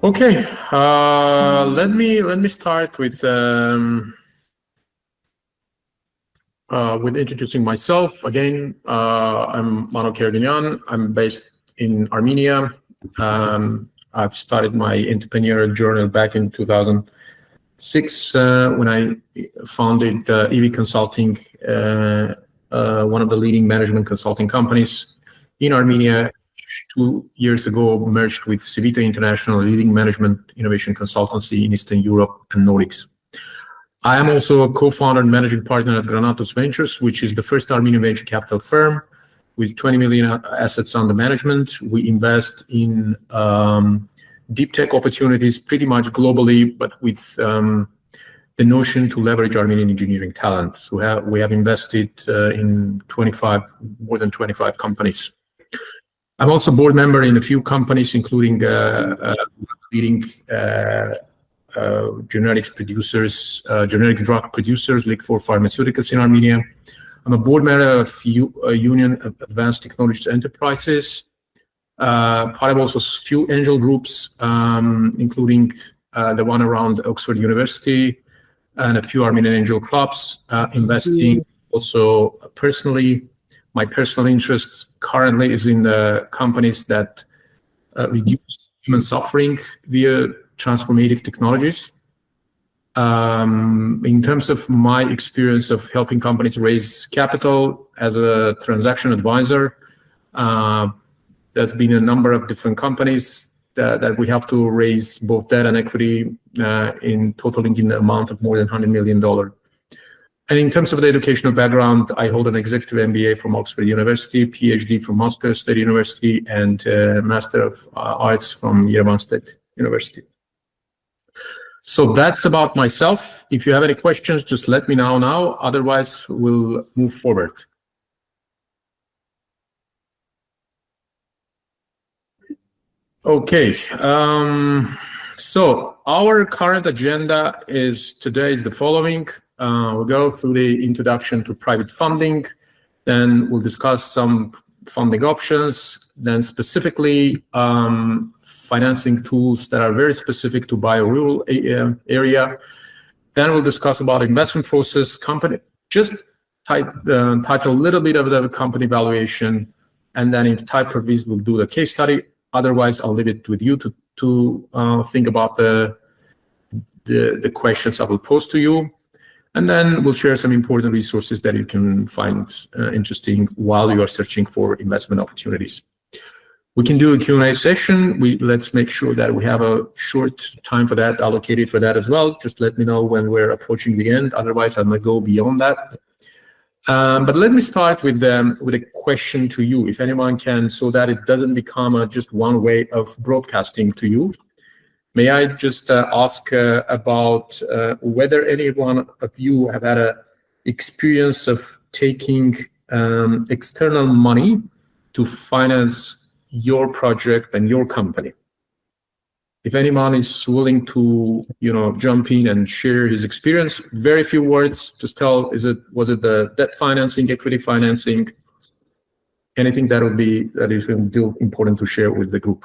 Okay, let me start with introducing myself. Again, I'm Manuk Hergnyan. I'm based in Armenia. I've started my entrepreneurial journey back in 2006 when I founded EV Consulting, one of the leading management consulting companies in Armenia. 2 years ago, merged with Civita International, leading management innovation consultancy in Eastern Europe and Nordics. I am also a co-founder and managing partner at Granatos Ventures, which is the first Armenian venture capital firm with 20 million assets under management. We invest in deep tech opportunities pretty much globally, but with the notion to leverage Armenian engineering talent. So we have invested in more than 25 companies. I'm also a board member in a few companies, including leading generics drug producers, like for pharmaceuticals in Armenia. I'm a board member of Union of Advanced Technologies Enterprises. Part of also a few angel groups, including the one around Oxford University and a few Armenian angel clubs, investing also personally. My personal interest currently is in the companies that reduce human suffering via transformative technologies. In terms of my experience of helping companies raise capital as a transaction advisor, there's been a number of different companies that we have to raise both debt and equity in totaling in the amount of more than $100 million. And in terms of the educational background, I hold an executive MBA from Oxford University, PhD from Moscow State University, and Master of Arts from Yerevan State University. So that's about myself. If you have any questions, just let me know now. Otherwise, we'll move forward. Okay. So our current agenda today is the following. We'll go through the introduction to private funding, then we'll discuss some funding options, then specifically financing tools that are very specific to bio-rural area. Then we'll discuss about investment process, company, just touch a little bit of the company valuation, and then if time permits, we'll do the case study. Otherwise, I'll leave it with you to think about the questions I will pose to you. And then we'll share some important resources that you can find interesting while you are searching for investment opportunities. We can do a Q&A session. Let's make sure that we have a short time for that, allocated for that as well. Just let me know when we're approaching the end. Otherwise, I might go beyond that. But let me start with a question to you, if anyone can, so that it doesn't become just one way of broadcasting to you. May I just ask about whether any one of you have had an experience of taking external money to finance your project and your company? If anyone is willing to, jump in and share his experience, very few words. Just tell, was it the debt financing, equity financing, anything that is still important to share with the group?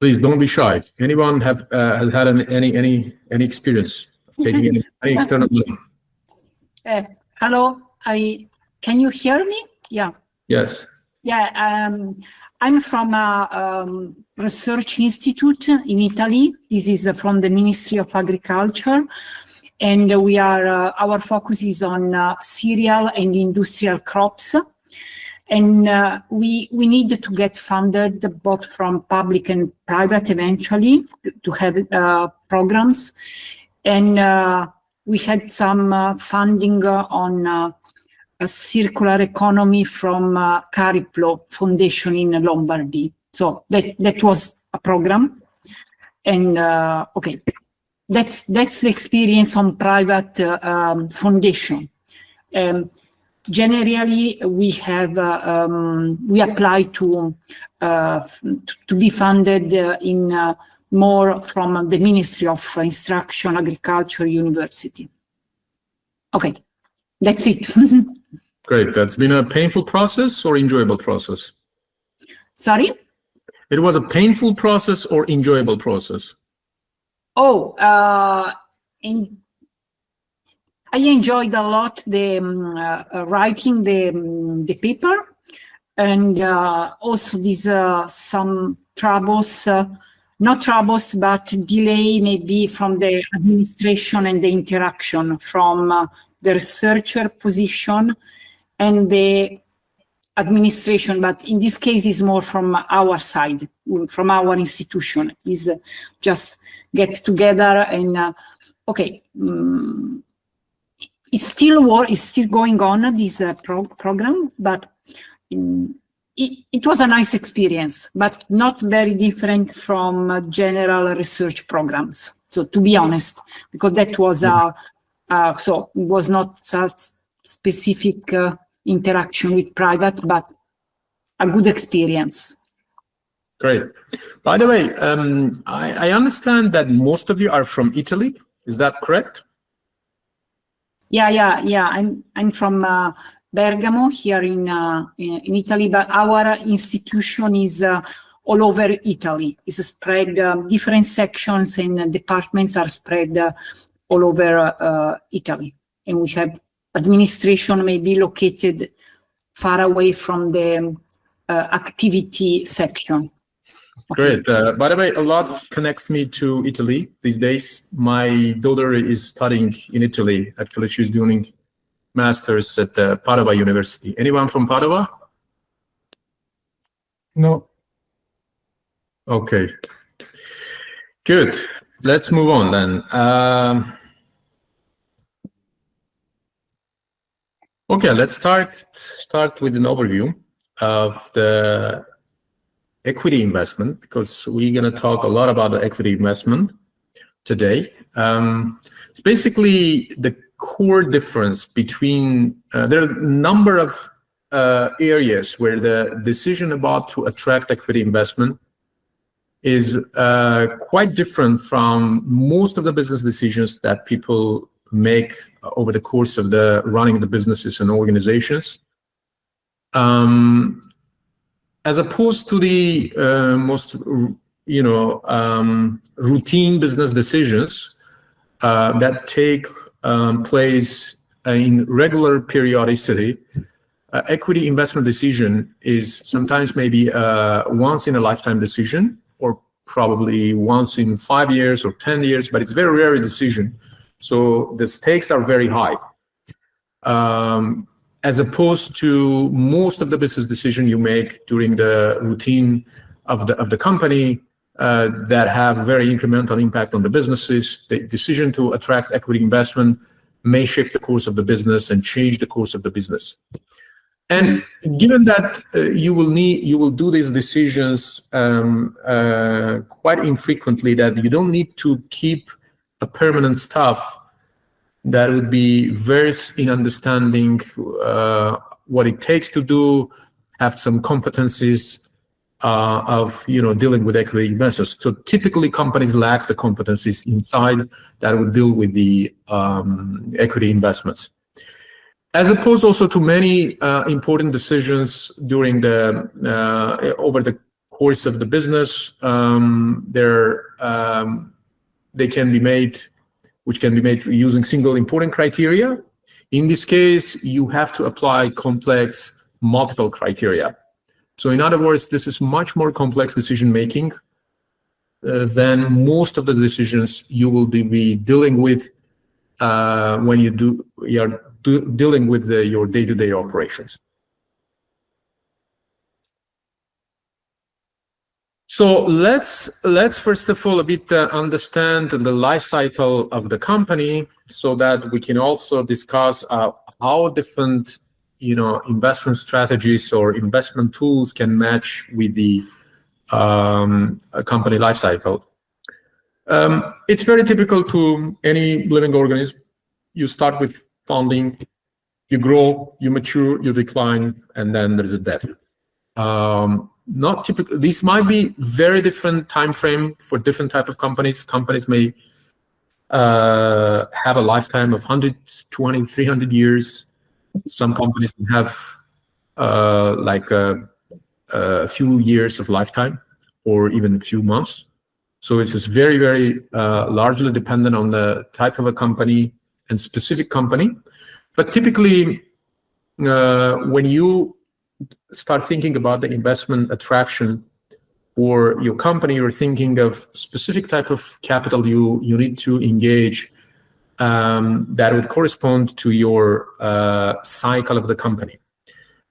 Please don't be shy. Anyone has had any experience of taking any external money? Hello. Can you hear me? Yeah. Yes. Yeah. I'm from a research institute in Italy. This is from the Ministry of Agriculture, and our focus is on cereal and industrial crops. And we need to get funded both from public and private eventually to have programs. And we had some funding on a circular economy from Cariplo Foundation in Lombardy. So that was a program. And okay, that's the experience on private foundation. Generally, we apply to be funded in more from the Ministry of Instruction, Agriculture, University. Okay, that's it. Great. That's been a painful process or enjoyable process? Sorry? It was a painful process or enjoyable process? Oh, I enjoyed a lot the writing the paper, and also these some troubles, not troubles, but delay maybe from the administration and the interaction from the researcher position and the administration, but in this case is more from our side, from our institution, is just get together and okay, it's still going on, this program, but it was a nice experience, but not very different from general research programs. So to be honest, because that was so it was not such specific interaction with private, but a good experience. Great. By the way, I understand that most of you are from Italy. Is that correct? Yeah. I'm from Bergamo here in Italy, but our institution is all over Italy. It's spread, different sections and departments are spread all over Italy, and we have administration may be located far away from the activity section. Okay. Great. By the way, a lot connects me to Italy these days. My daughter is studying in Italy. Actually, she's doing master's at Padova University. Anyone from Padova? No. Okay. Good. Let's move on then. Okay, let's start with an overview of the equity investment, because we're going to talk a lot about the equity investment today. It's basically the core difference between, there are a number of areas where the decision about to attract equity investment is quite different from most of the business decisions that people make over the course of the running the businesses and organizations, as opposed to the most routine business decisions that take place in regular periodicity. Equity investment decision is sometimes maybe once in a lifetime decision, or probably once in 5 years or 10 years, but it's very rare a decision. So the stakes are very high, as opposed to most of the business decision you make during the routine of the company that have very incremental impact on the businesses. The decision to attract equity investment may shape the course of the business and change the course of the business. And given that you will do these decisions quite infrequently, that you don't need to keep a permanent staff that would be versed in understanding what it takes to do, have some competencies of dealing with equity investors. So typically companies lack the competencies inside that would deal with the equity investments. As opposed also to many important decisions during the over the course of the business, they can be made, which can be made using single important criteria. In this case, you have to apply complex multiple criteria. So in other words, this is much more complex decision making than most of the decisions you will be dealing with when you are dealing with your day-to-day operations. So let's first of all a bit understand the life cycle of the company, so that we can also discuss how different investment strategies or investment tools can match with the company life cycle. It's very typical to any living organism. You start with founding, you grow, you mature, you decline, and then there's a death. Not typical. These might be very different time frame for different type of companies. Companies may have a lifetime of 100, 200, 300 years. Some companies have like a few years of lifetime or even a few months. So it's just very, very largely dependent on the type of a company and specific company. But typically, when you start thinking about the investment attraction for your company, you're thinking of specific type of capital you need to engage that would correspond to your cycle of the company.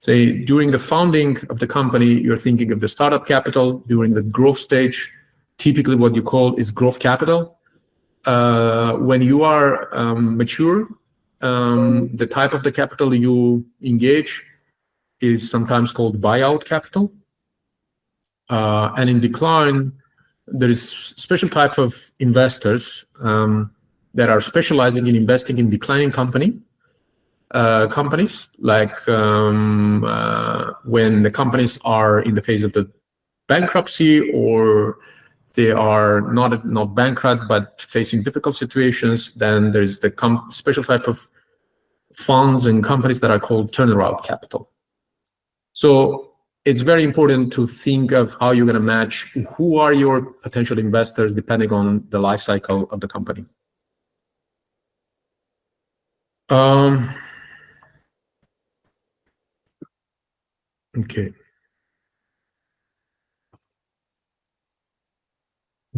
Say during the founding of the company, you're thinking of the startup capital. During the growth stage, typically what you call is growth capital. When you are mature, the type of the capital you engage is sometimes called buyout capital. And in decline, there is special type of investors that are specializing in investing in declining companies, like when the companies are in the phase of the bankruptcy, or they are not bankrupt but facing difficult situations. Then there's the special type of funds and companies that are called turnaround capital. So it's very important to think of how you're going to match who are your potential investors depending on the life cycle of the company. Okay.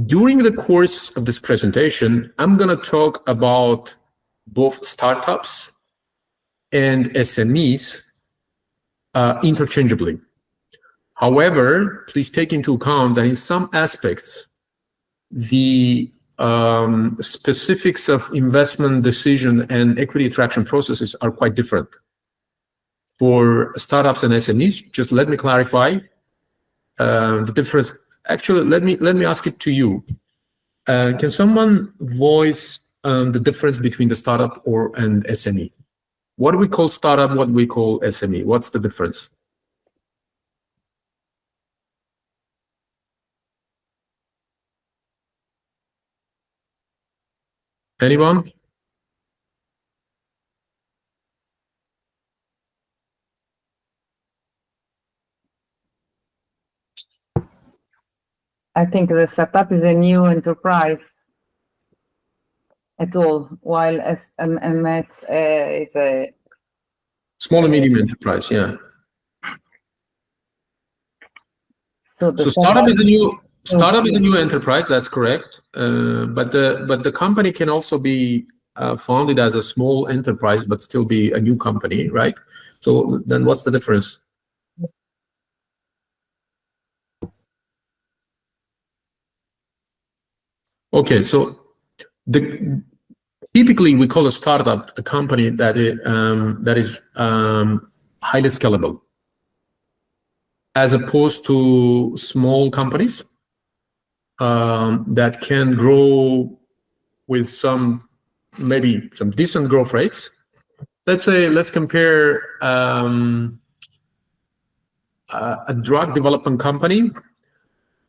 During the course of this presentation, I'm going to talk about both startups and SMEs interchangeably. However, please take into account that in some aspects, the specifics of investment decision and equity attraction processes are quite different. For startups and SMEs, just let me clarify the difference. Actually, let me ask it to you. Can someone voice the difference between the startup and SME? What do we call startup? What do we call SME? What's the difference? Anyone? I think the startup is a new enterprise at all, while SMS is a small and medium enterprise. Yeah. So startup is a new enterprise. That's correct. But the company can also be founded as a small enterprise, but still be a new company, right? So then, what's the difference? Okay, so typically we call a startup a company that is highly scalable, as opposed to small companies that can grow with maybe some decent growth rates. Let's compare a drug development company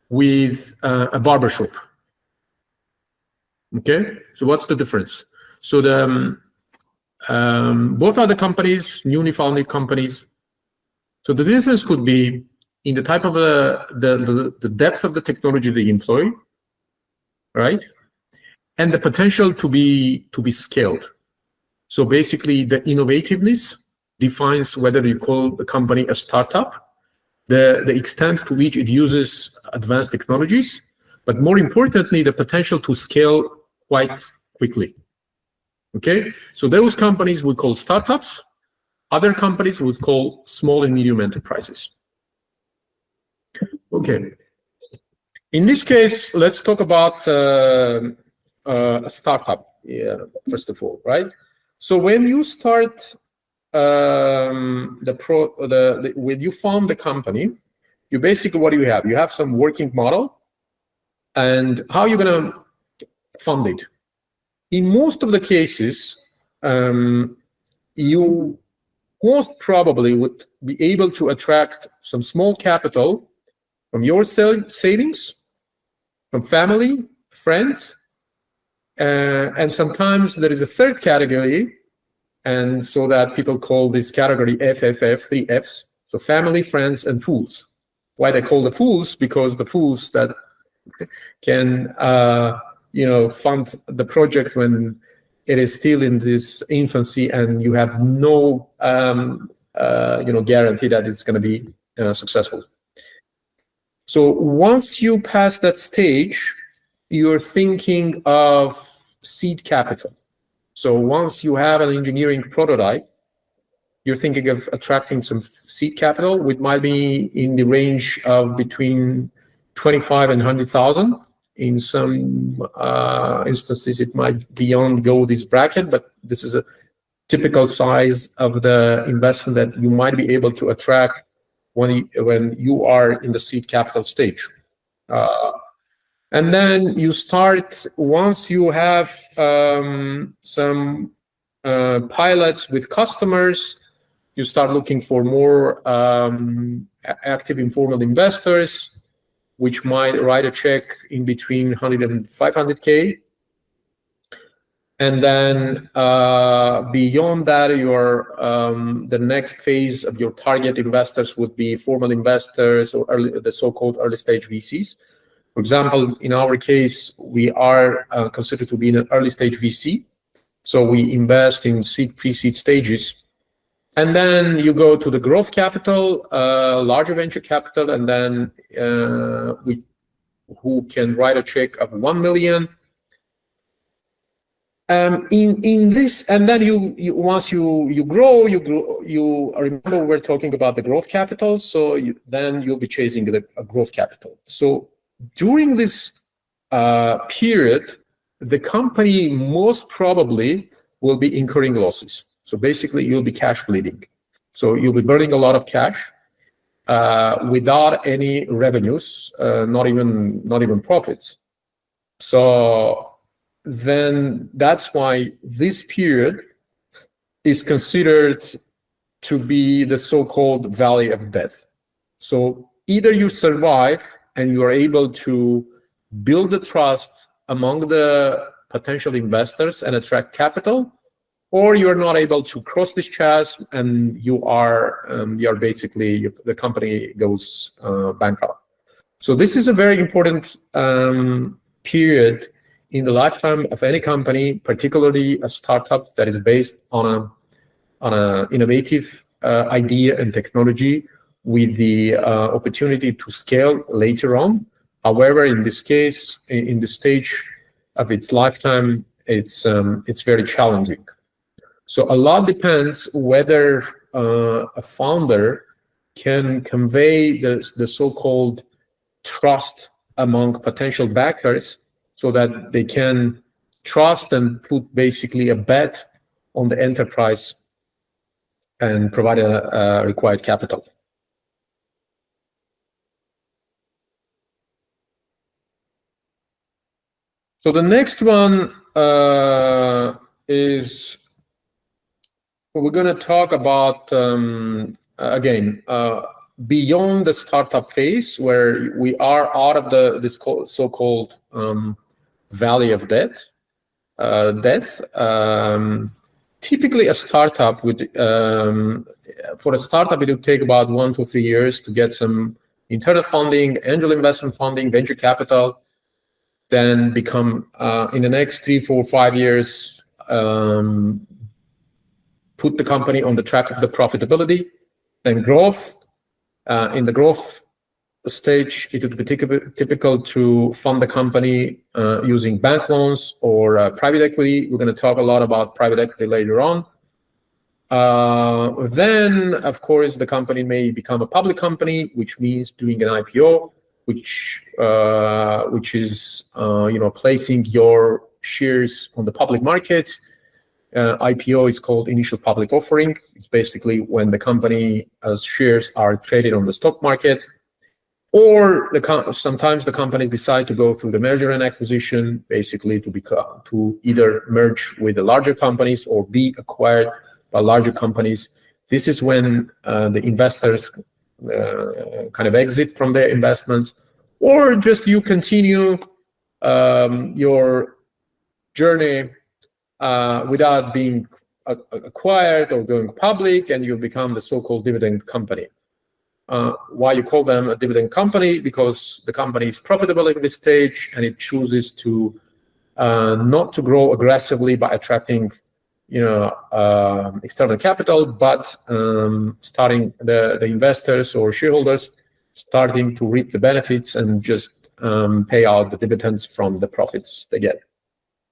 with a barbershop. Okay, so what's the difference? So both are the companies, newly founded companies. So the difference could be in the type of the depth of the technology they employ, right? And the potential to be scaled. So basically, the innovativeness defines whether you call the company a startup, the extent to which it uses advanced technologies, but more importantly, the potential to scale quite quickly. Okay, so those companies we call startups. Other companies we would call small and medium enterprises. Okay, in this case, let's talk about a startup. Yeah, first of all, right? So when you start when you found the company, you basically, what do you have? You have some working model, and how you're gonna fund it. In most of the cases, you most probably would be able to attract some small capital from your savings, from family, friends, and sometimes there is a third category And so that people call this category FFF, 3 Fs, so family, friends, and fools. Why they call the fools? Because the fools that can fund the project when it is still in this infancy and you have no guarantee that it's going to be successful. So once you pass that stage, you're thinking of seed capital. So once you have an engineering prototype, you're thinking of attracting some seed capital, which might be in the range of between 25 and 100,000. In some instances, it might beyond go this bracket, but this is a typical size of the investment that you might be able to attract when you are in the seed capital stage. And then you start, once you have some pilots with customers, you start looking for more active informal investors, which might write a check in between 100 and 500K. And then beyond that, the next phase of your target investors would be formal investors or the so-called early stage VCs. For example, in our case, we are considered to be in an early stage VC. So we invest in pre-seed stages. And then you go to the growth capital, larger venture capital, and then who can write a check of 1 million. In this, and then once you grow, you remember we're talking about the growth capital. So then you'll be chasing the growth capital. So during this period, the company most probably will be incurring losses. So basically, you'll be cash bleeding. So you'll be burning a lot of cash without any revenues, not even profits. So then that's why this period is considered to be the so-called valley of death. So either you survive and you are able to build the trust among the potential investors and attract capital, or you're not able to cross this chasm and you are basically, the company goes bankrupt. So this is a very important period in the lifetime of any company, particularly a startup that is based on an innovative idea and technology with the opportunity to scale later on. However, in this case, in the stage of its lifetime, it's very challenging. So a lot depends whether a founder can convey the so-called trust among potential backers so that they can trust and put basically a bet on the enterprise and provide a required capital. So the next one is we're going to talk about, again, beyond the startup phase, where we are out of this so-called valley of death. Typically, a startup would, for a startup, it would take about 1 to 3 years to get some internal funding, angel investment funding, venture capital, then become, in the next 3, 4, 5 years, put the company on the track of the profitability, then growth. In the growth stage, it would be typical to fund the company using bank loans or private equity. We're going to talk a lot about private equity later on. Then, of course, the company may become a public company, which means doing an IPO, which is placing your shares on the public market. IPO is called initial public offering. It's basically when the company shares are traded on the stock market, or sometimes the companies decide to go through the merger and acquisition, basically to either merge with the larger companies or be acquired by larger companies. This is when the investors kind of exit from their investments, or just you continue your journey without being acquired or going public, and you become the so-called dividend company. Why you call them a dividend company? Because the company is profitable at this stage, and it chooses to not to grow aggressively by attracting, external capital, but starting the investors or shareholders starting to reap the benefits and just pay out the dividends from the profits they get.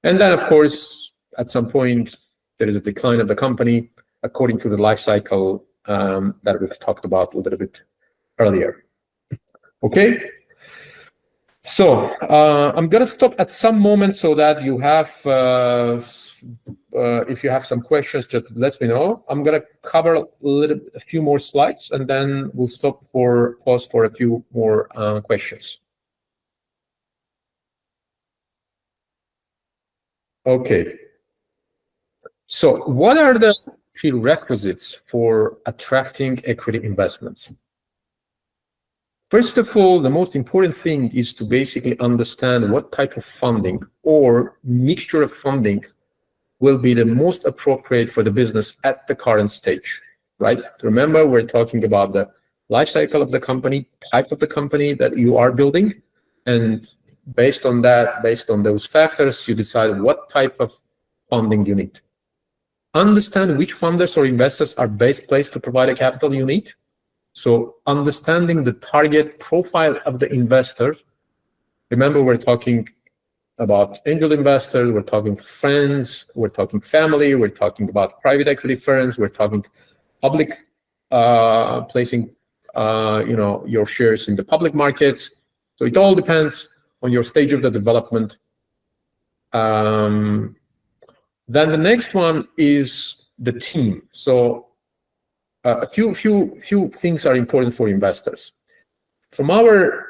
And then, of course, at some point, there is a decline of the company according to the life cycle that we've talked about a little bit earlier. Okay? So I'm going to stop at some moment so that you have, if you have some questions, just let me know. I'm going to cover a few more slides, and then we'll pause for a few more questions. Okay. So what are the prerequisites for attracting equity investments? First of all, the most important thing is to basically understand what type of funding or mixture of funding will be the most appropriate for the business at the current stage, right? Remember, we're talking about the life cycle of the company, type of the company that you are building, and based on that, based on those factors, you decide what type of funding you need. Understand which funders or investors are best placed to provide the capital you need. So understanding the target profile of the investors. Remember, we're talking about angel investors, we're talking friends, we're talking family, we're talking about private equity firms, we're talking public placing your shares in the public markets. So it all depends on your stage of the development. Then the next one is the team. So a few things are important for investors. From our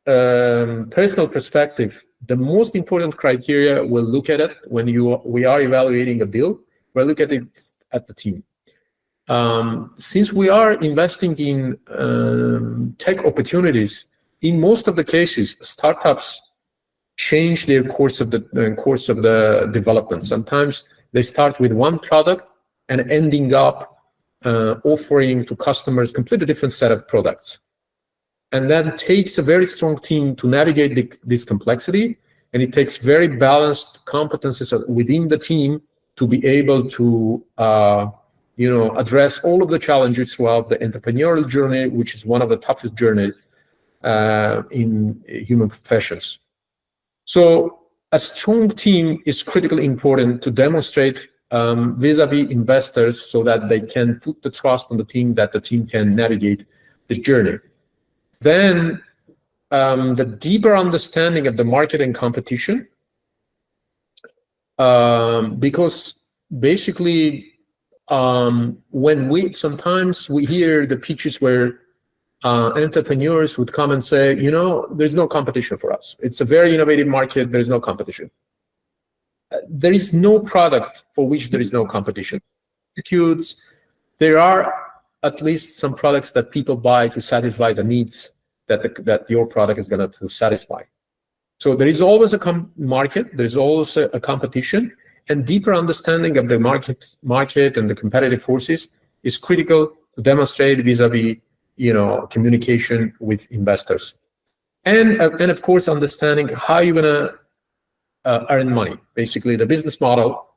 personal perspective, the most important criteria we'll look at it when we are evaluating a deal, we'll look at it at the team. Since we are investing in tech opportunities, in most of the cases, startups change their course of the development. Sometimes they start with one product and ending up offering to customers completely different set of products. And that takes a very strong team to navigate this complexity, and it takes very balanced competencies within the team to be able to address all of the challenges throughout the entrepreneurial journey, which is one of the toughest journeys in human professions. So a strong team is critically important to demonstrate vis-a-vis investors so that they can put the trust on the team that the team can navigate this journey. Then the deeper understanding of the market and competition, because basically sometimes we hear the pitches where entrepreneurs would come and say, there's no competition for us. It's a very innovative market. There's no competition. There is no product for which there is no competition. There are at least some products that people buy to satisfy the needs that your product is going to satisfy. So there is always a market. There is always a competition, and deeper understanding of the market and the competitive forces is critical to demonstrate vis-a-vis communication with investors, and of course understanding how you're going to earn money. Basically, the business model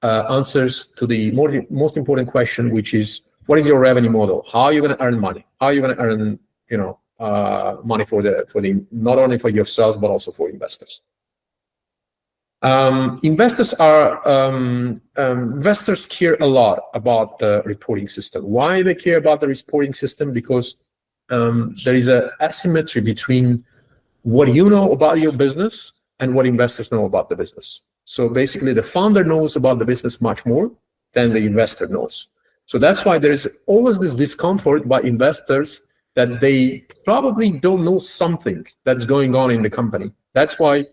answers to the most important question, which is, what is your revenue model? How are you going to earn money? How are you going to earn money for the not only for yourselves but also for investors? Investors care a lot about the reporting system. Why they care about the reporting system? Because there is an asymmetry between what you know about your business and what investors know about the business. So basically, the founder knows about the business much more than the investor knows. So that's why there is always this discomfort by investors that they probably don't know something that's going on in the company. That's why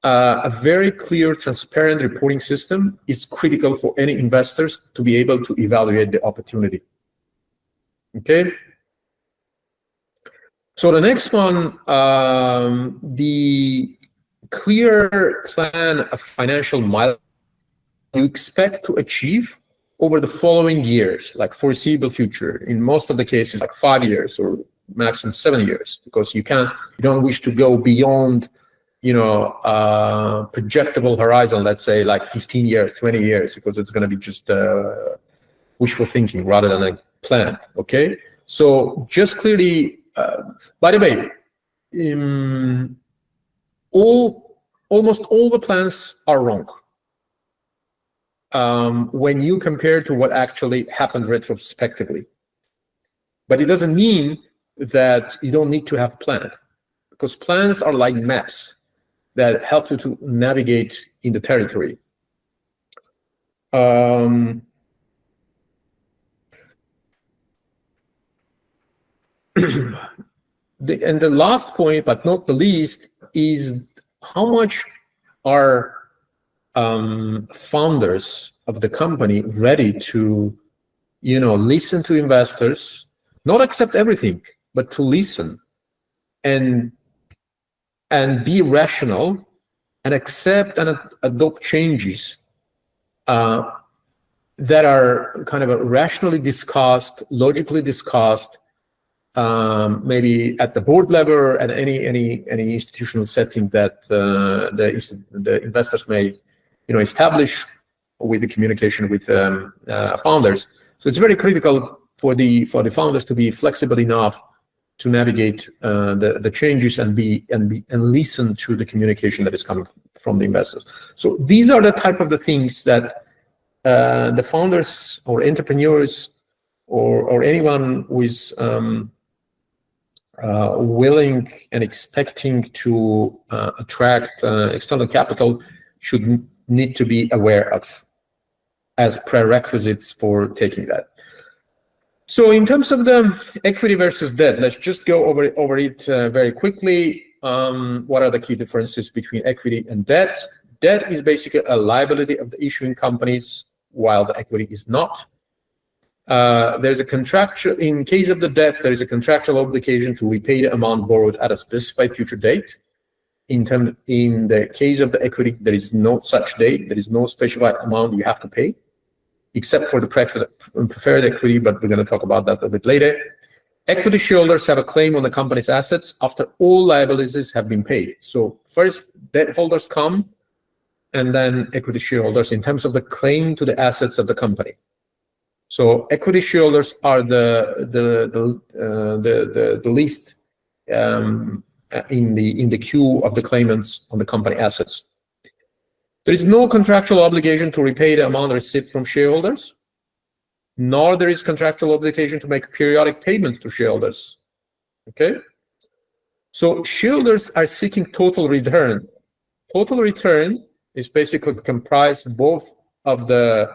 a very clear, transparent reporting system is critical for any investors to be able to evaluate the opportunity. Okay. So the next one, the clear plan of financial milestones you expect to achieve over the following years, like foreseeable future, in most of the cases, like 5 years or maximum 7 years, because you don't wish to go beyond, projectable horizon, let's say like 15 years, 20 years, because it's going to be just wishful thinking rather than a plan. Okay, so just clearly, by the way, almost all the plans are wrong when you compare to what actually happened retrospectively. But it doesn't mean that you don't need to have a plan, because plans are like maps that help you to navigate in the territory. And the last point, but not the least, is how much are founders of the company ready to, listen to investors, not accept everything, but to listen and be rational and accept and adopt changes that are kind of rationally discussed, logically discussed, maybe at the board level and any institutional setting that the investors may establish with the communication with founders. So it's very critical for the founders to be flexible enough to navigate the changes and listen to the communication that is coming from the investors. So these are the type of the things that the founders or entrepreneurs or anyone who is willing and expecting to attract external capital should need to be aware of as prerequisites for taking that. So in terms of the equity versus debt, let's just go over it very quickly. What are the key differences between equity and debt? Debt is basically a liability of the issuing companies, while the equity is not. There's a contractual, in case of the debt, there is a contractual obligation to repay the amount borrowed at a specified future date. In the case of the equity, there is no such date. There is no specified amount you have to pay, except for the preferred equity, but we're going to talk about that a bit later. Equity shareholders have a claim on the company's assets after all liabilities have been paid. So first, debt holders come, and then equity shareholders in terms of the claim to the assets of the company. So equity shareholders are the least in the queue of the claimants on the company assets. There is no contractual obligation to repay the amount received from shareholders, nor there is contractual obligation to make periodic payments to shareholders. Okay? So shareholders are seeking total return. Total return is basically comprised both of the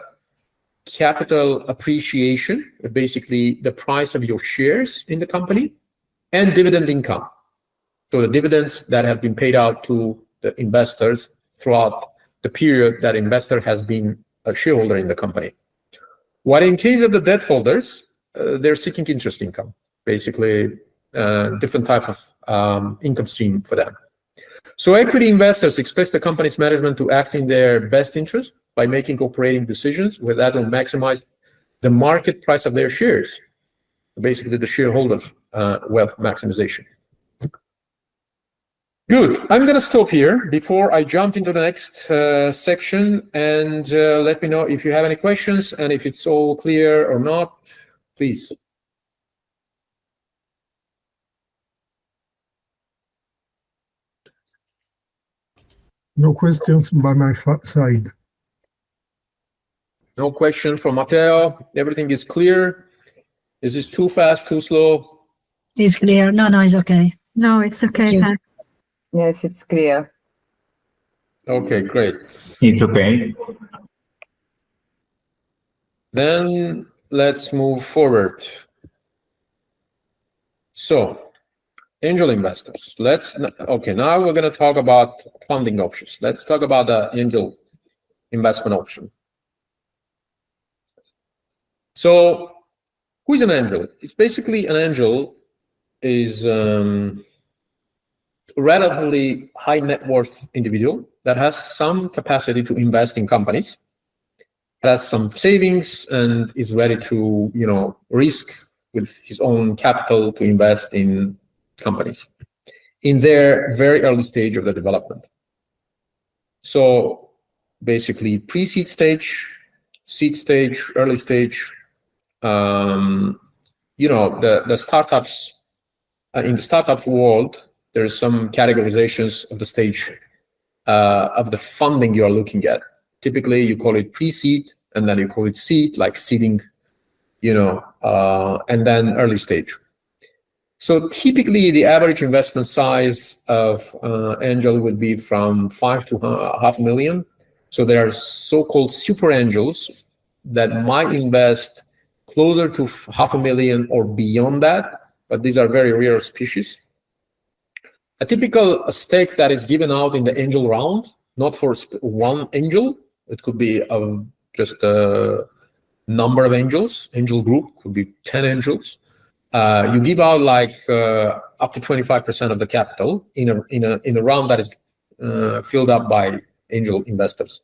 capital appreciation, basically the price of your shares in the company, and dividend income. So the dividends that have been paid out to the investors throughout the period that investor has been a shareholder in the company. While in case of the debt holders, they're seeking interest income, basically different type of income stream for them. So equity investors expect the company's management to act in their best interest by making operating decisions where that will maximize the market price of their shares, basically the shareholder wealth maximization. Good. I'm going to stop here before I jump into the next section, and let me know if you have any questions and if it's all clear or not, please. No questions by my side. No question from Matteo. Everything is clear. Is this too fast, too slow? It's clear. No, it's okay. No, it's okay. Yeah. Thanks. Yes, it's clear. Okay, great. It's okay. Then let's move forward. So, angel investors. Okay, now we're going to talk about funding options. Let's talk about the angel investment option. So, who is an angel? It's basically an angel is relatively high net worth individual that has some capacity to invest in companies, has some savings and is ready to, risk with his own capital to invest in companies in their very early stage of the development. So basically pre-seed stage, seed stage, early stage, the startups, in the startup world, there's some categorizations of the stage of the funding you're looking at. Typically, you call it pre-seed, and then you call it seed, like seeding, and then early stage. So typically, the average investment size of angel would be from 5 to $500,000. So there are so-called super angels that might invest closer to $500,000 or beyond that, but these are very rare species. A typical stake that is given out in the angel round, not for one angel, it could be just a number of angels, angel group, could be 10 angels. You give out like up to 25% of the capital in a round that is filled up by angel investors.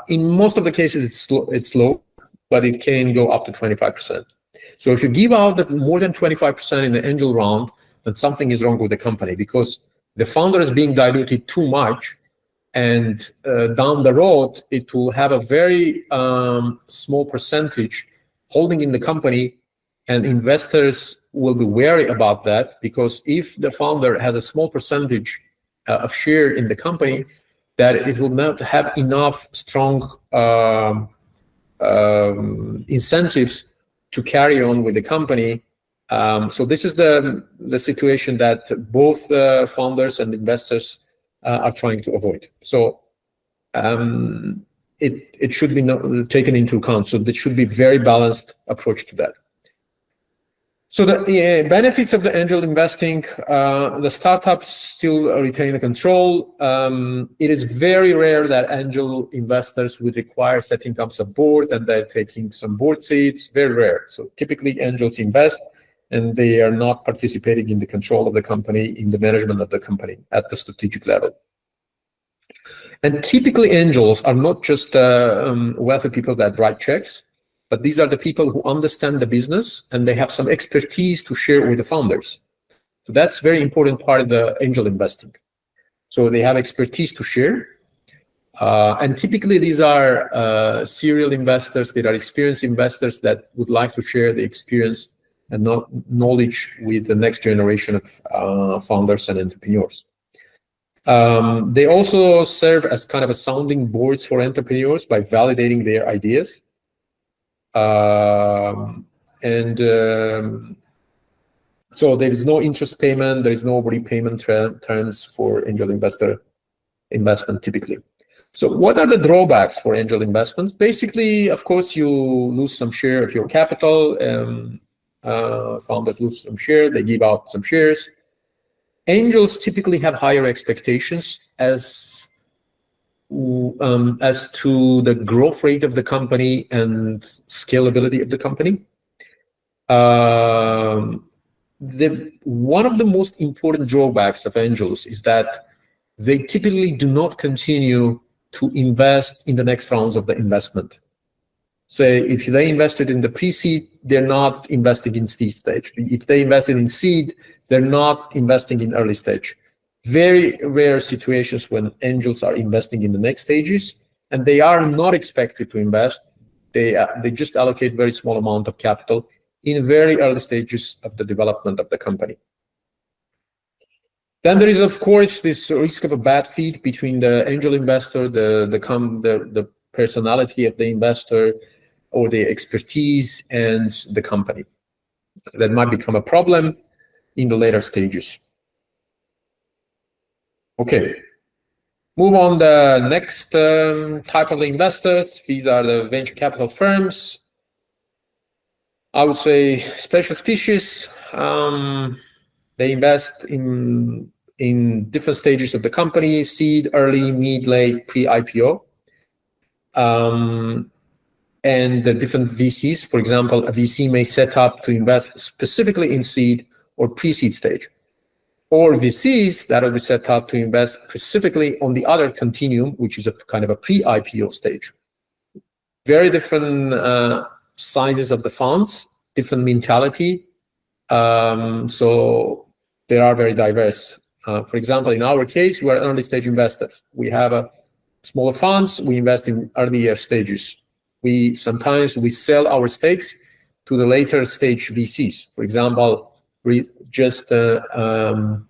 In most of the cases, it's low, but it can go up to 25%. So if you give out more than 25% in the angel round, then something is wrong with the company, because the founder is being diluted too much, and down the road, it will have a very small percentage holding in the company, and investors will be wary about that, because if the founder has a small percentage of share in the company, that it will not have enough strong incentives to carry on with the company. So this is the situation that both founders and investors are trying to avoid. So it should be taken into account. So there should be very balanced approach to that. So the benefits of the angel investing, the startups still retain the control. It is very rare that angel investors would require setting up some board and they're taking some board seats, very rare. So typically angels invest and they are not participating in the control of the company, in the management of the company at the strategic level. And typically angels are not just wealthy people that write checks, but these are the people who understand the business and they have some expertise to share with the founders. So that's a very important part of the angel investing. So they have expertise to share. And typically these are serial investors, they are experienced investors that would like to share the experience and knowledge with the next generation of founders and entrepreneurs. They also serve as kind of a sounding boards for entrepreneurs by validating their ideas. So there is no interest payment, there is no repayment terms for angel investor investment typically. So what are the drawbacks for angel investments? Basically, of course, you lose some share of your capital. Founders lose some share, they give out some shares. Angels typically have higher expectations as to the growth rate of the company and scalability of the company. One of the most important drawbacks of angels is that they typically do not continue to invest in the next rounds of the investment. Say, if they invested in the pre-seed, they're not investing in seed stage. If they invested in seed, they're not investing in early stage. Very rare situations when angels are investing in the next stages, and they are not expected to invest. They just allocate very small amount of capital in very early stages of the development of the company. Then there is, of course, this risk of a bad fit between the angel investor, the personality of the investor, or the expertise and the company. That might become a problem in the later stages. Okay, move on the next type of investors. These are the venture capital firms. I would say special species. They invest in different stages of the company: seed, early, mid, late, pre-IPO. And the different VCs, for example, a VC may set up to invest specifically in seed or pre-seed stage, or VCs that will be set up to invest specifically on the other continuum, which is a kind of a pre-IPO stage. very different sizes of the funds, different mentality. So they are very diverse. For example, in our case, we are early stage investors. We have smaller funds. We invest in earlier stages. Sometimes we sell our stakes to the later stage VCs. For example, just a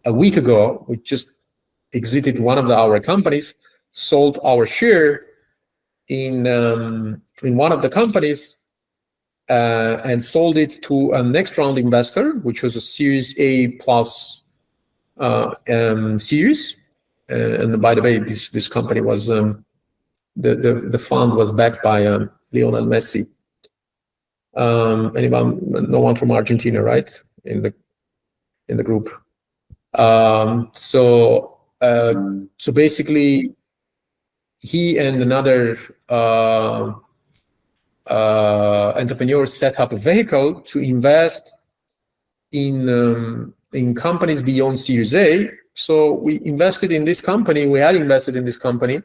week ago, we just exited one of our companies, sold our share in one of the companies, and sold it to a next round investor, which was a Series A plus series. And by the way, this company was the fund was backed by Lionel Messi. Anyone? No one from Argentina, right? In the group. So basically, he and another entrepreneur set up a vehicle to invest in companies beyond Series A. So we invested in this company. We had invested in this company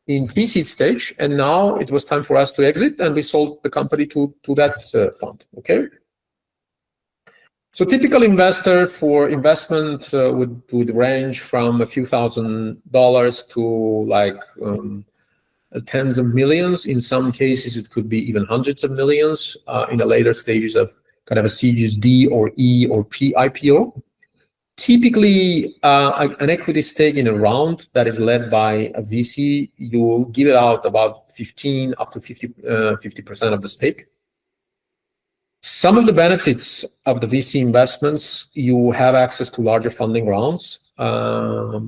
in pre-seed stage, and now it was time for us to exit, and we sold the company to that fund. Okay. So typical investor for investment would range from a few $1,000s to like tens of millions. In some cases, it could be even hundreds of millions in the later stages of kind of a Series D or E or pre-IPO. Typically, an equity stake in a round that is led by a VC, you give it out about 15 up to 50% of the stake. Some of the benefits of the VC investments, you have access to larger funding rounds,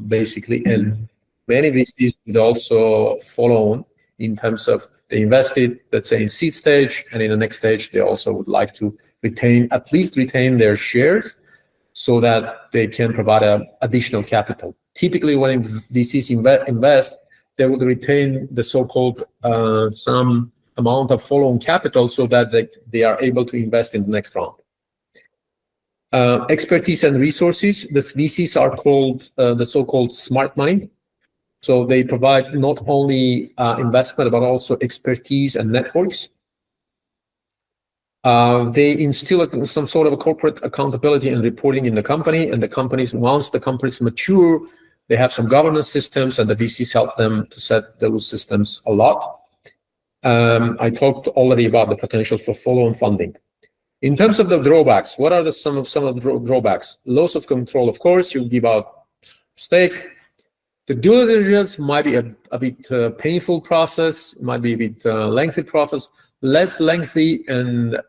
basically, and many VCs would also follow on in terms of they invested, let's say, in seed stage, and in the next stage, they also would like to at least retain their shares so that they can provide additional capital. Typically, when VCs invest, they would retain the so-called some amount of follow-on capital so that they are able to invest in the next round. Expertise and resources. The VCs are called the so-called smart money. So they provide not only investment, but also expertise and networks. They instill some sort of a corporate accountability and reporting in the company, and the companies, once the companies mature, they have some governance systems, and the VCs help them to set those systems a lot. I talked already about the potential for follow-on funding. In terms of the drawbacks, what are some of the drawbacks? Loss of control, of course. You give out stake. The due diligence might be a bit painful process, might be a bit lengthy process, less lengthy and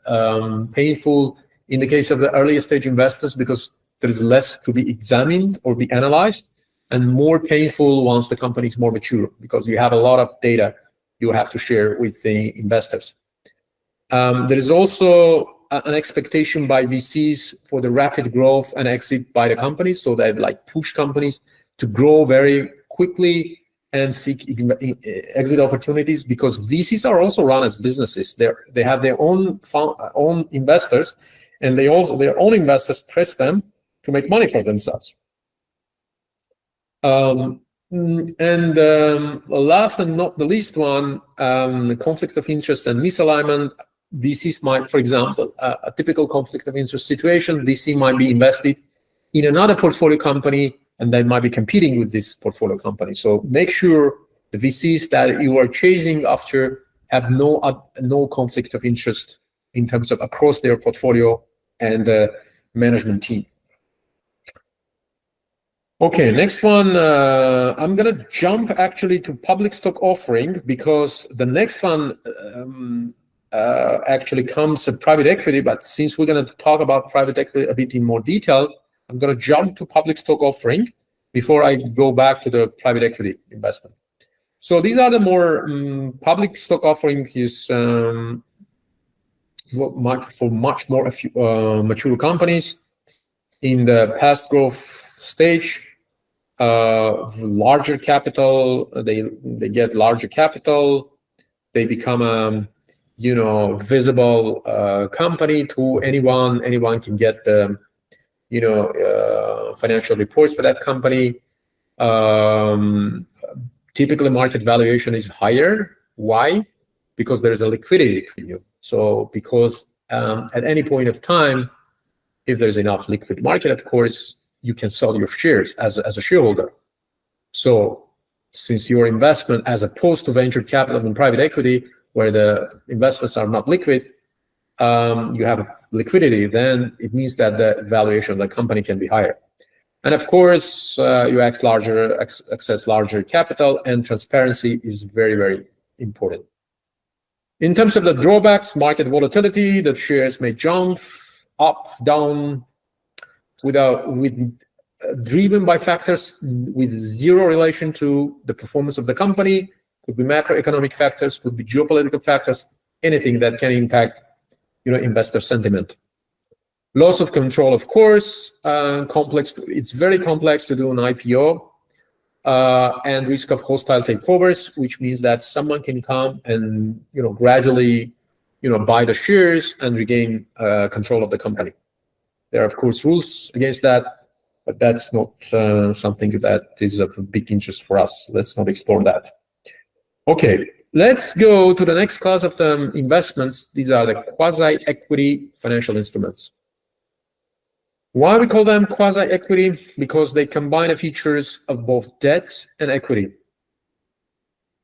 painful in the case of the earlier stage investors because there is less to be examined or be analyzed, and more painful once the company is more mature because you have a lot of data you have to share with the investors. There is also an expectation by VCs for the rapid growth and exit by the companies, so they like push companies to grow very quickly and seek exit opportunities because VCs are also run as businesses. They have their own investors, and their own investors press them to make money for themselves. And last and not the least one, conflict of interest and misalignment. VCs might, for example, a typical conflict of interest situation, VC might be invested in another portfolio company, and they might be competing with this portfolio company. So make sure the VCs that you are chasing after have no conflict of interest in terms of across their portfolio and management team. Okay, next one. I'm gonna jump actually to public stock offering because the next one actually comes to private equity. But since we're gonna talk about private equity a bit in more detail, I'm gonna jump to public stock offering before I go back to the private equity investment. So these are the more public stock offering is much more mature companies in the past growth stage. Larger capital, they get larger capital, they become a visible company to anyone. Anyone can get the financial reports for that company. Typically market valuation is higher. Why? because there is a liquidity premium. So because at any point of time, if there's enough liquid market, of course, you can sell your shares as a shareholder. So since your investment, as opposed to venture capital and private equity, where the investments are not liquid, you have liquidity, then it means that the valuation of the company can be higher. And of course, you access larger capital, and transparency is very, very important. In terms of the drawbacks, market volatility, the shares may jump up, down, driven by factors with zero relation to the performance of the company. Could be macroeconomic factors, could be geopolitical factors, anything that can impact, investor sentiment. Loss of control, of course, complex. It's very complex to do an IPO, and risk of hostile takeovers, which means that someone can come and gradually buy the shares and regain control of the company. There are, of course, rules against that, but that's not something that is of big interest for us. Let's not explore that. Okay, let's go to the next class of the investments. These are the quasi-equity financial instruments. Why we call them quasi-equity? Because they combine the features of both debt and equity.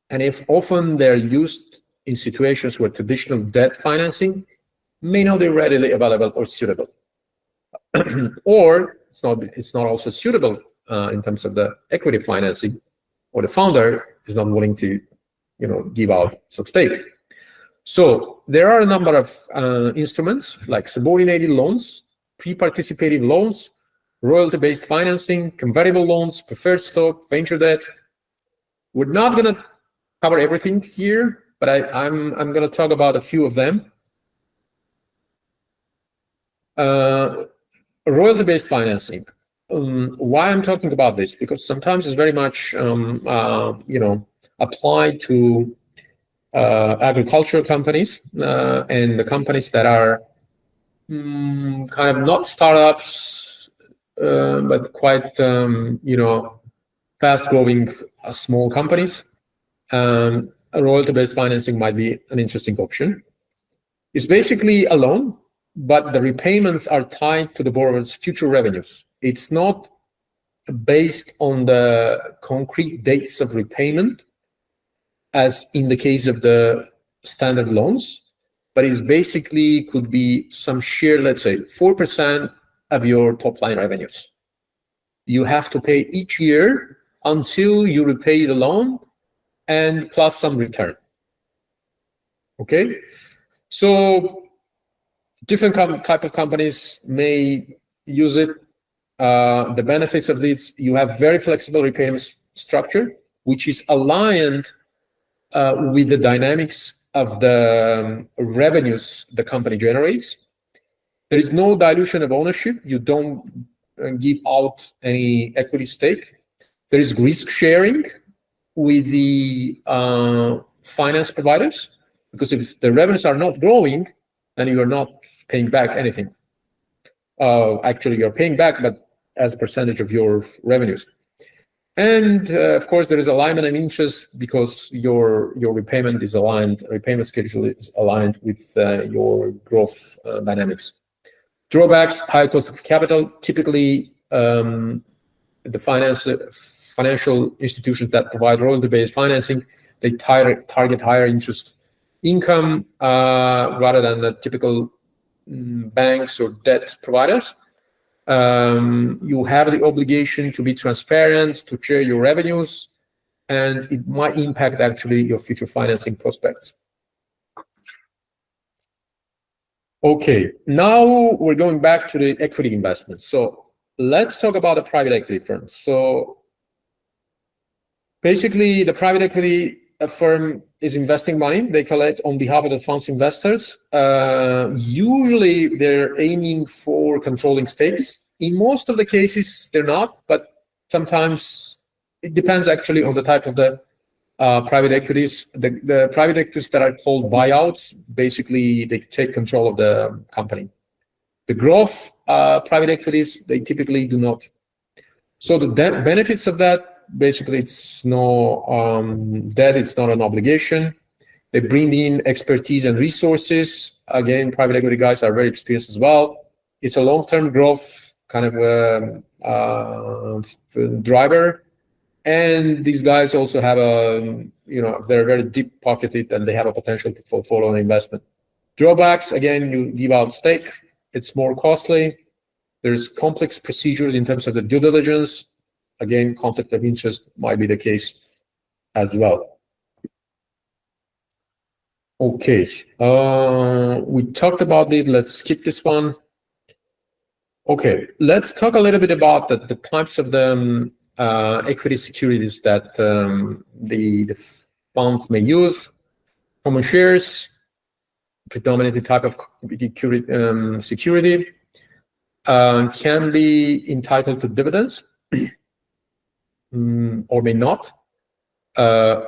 And if often they're used in situations where traditional debt financing may not be readily available or suitable. Or it's not also suitable in terms of the equity financing, or the founder is not willing to give out some stake. So there are a number of instruments like subordinated loans, pre-participative loans, royalty-based financing, convertible loans, preferred stock, venture debt. We're not going to cover everything here, but I'm going to talk about a few of them. Royalty-based financing. Why I'm talking about this? Because sometimes it's very much applied to agricultural companies and the companies that are kind of not startups, but quite fast-growing small companies. A royalty-based financing might be an interesting option. It's basically a loan, but the repayments are tied to the borrower's future revenues. It's not based on the concrete dates of repayment, as in the case of the standard loans, but it basically could be some share, let's say 4% of your top line revenues. You have to pay each year until you repay the loan, and plus some return. Okay, so different type of companies may use it. The benefits of this: you have very flexible repayment structure, which is aligned with the dynamics of the revenues the company generates. There is no dilution of ownership. You don't give out any equity stake. There is risk sharing with the finance providers, because if the revenues are not growing, then you are not paying back anything. Actually, you're paying back, but as a percentage of your revenues. And of course, there is alignment of interest because your repayment is aligned. Repayment schedule is aligned with your growth dynamics. Drawbacks: high cost of capital. Typically, the financial institutions that provide royalty-based financing, they target higher interest income rather than the typical banks or debt providers. You have the obligation to be transparent, to share your revenues, and it might impact actually your future financing prospects. Okay, now we're going back to the equity investments. So let's talk about the private equity firms. So basically, the private equity firm is investing money. They collect on behalf of the fund's investors. Usually, they're aiming for controlling stakes. In most of the cases, they're not, but sometimes it depends actually on the type of the private equities. The private equities that are called buyouts, basically, they take control of the company. The growth private equities, they typically do not. So the benefits of that, basically, it's no debt, it's not an obligation. They bring in expertise and resources. Again, private equity guys are very experienced as well. It's a long-term growth kind of driver. And these guys also have they're very deep pocketed and they have a potential for follow-on investment. Drawbacks, again, you give out stake. It's more costly. There's complex procedures in terms of the due diligence. Again, conflict of interest might be the case as well. Okay, we talked about it. Let's skip this one. Okay, let's talk a little bit about the types of the equity securities that the funds may use. Common shares, predominantly type of security, can be entitled to dividends or may not.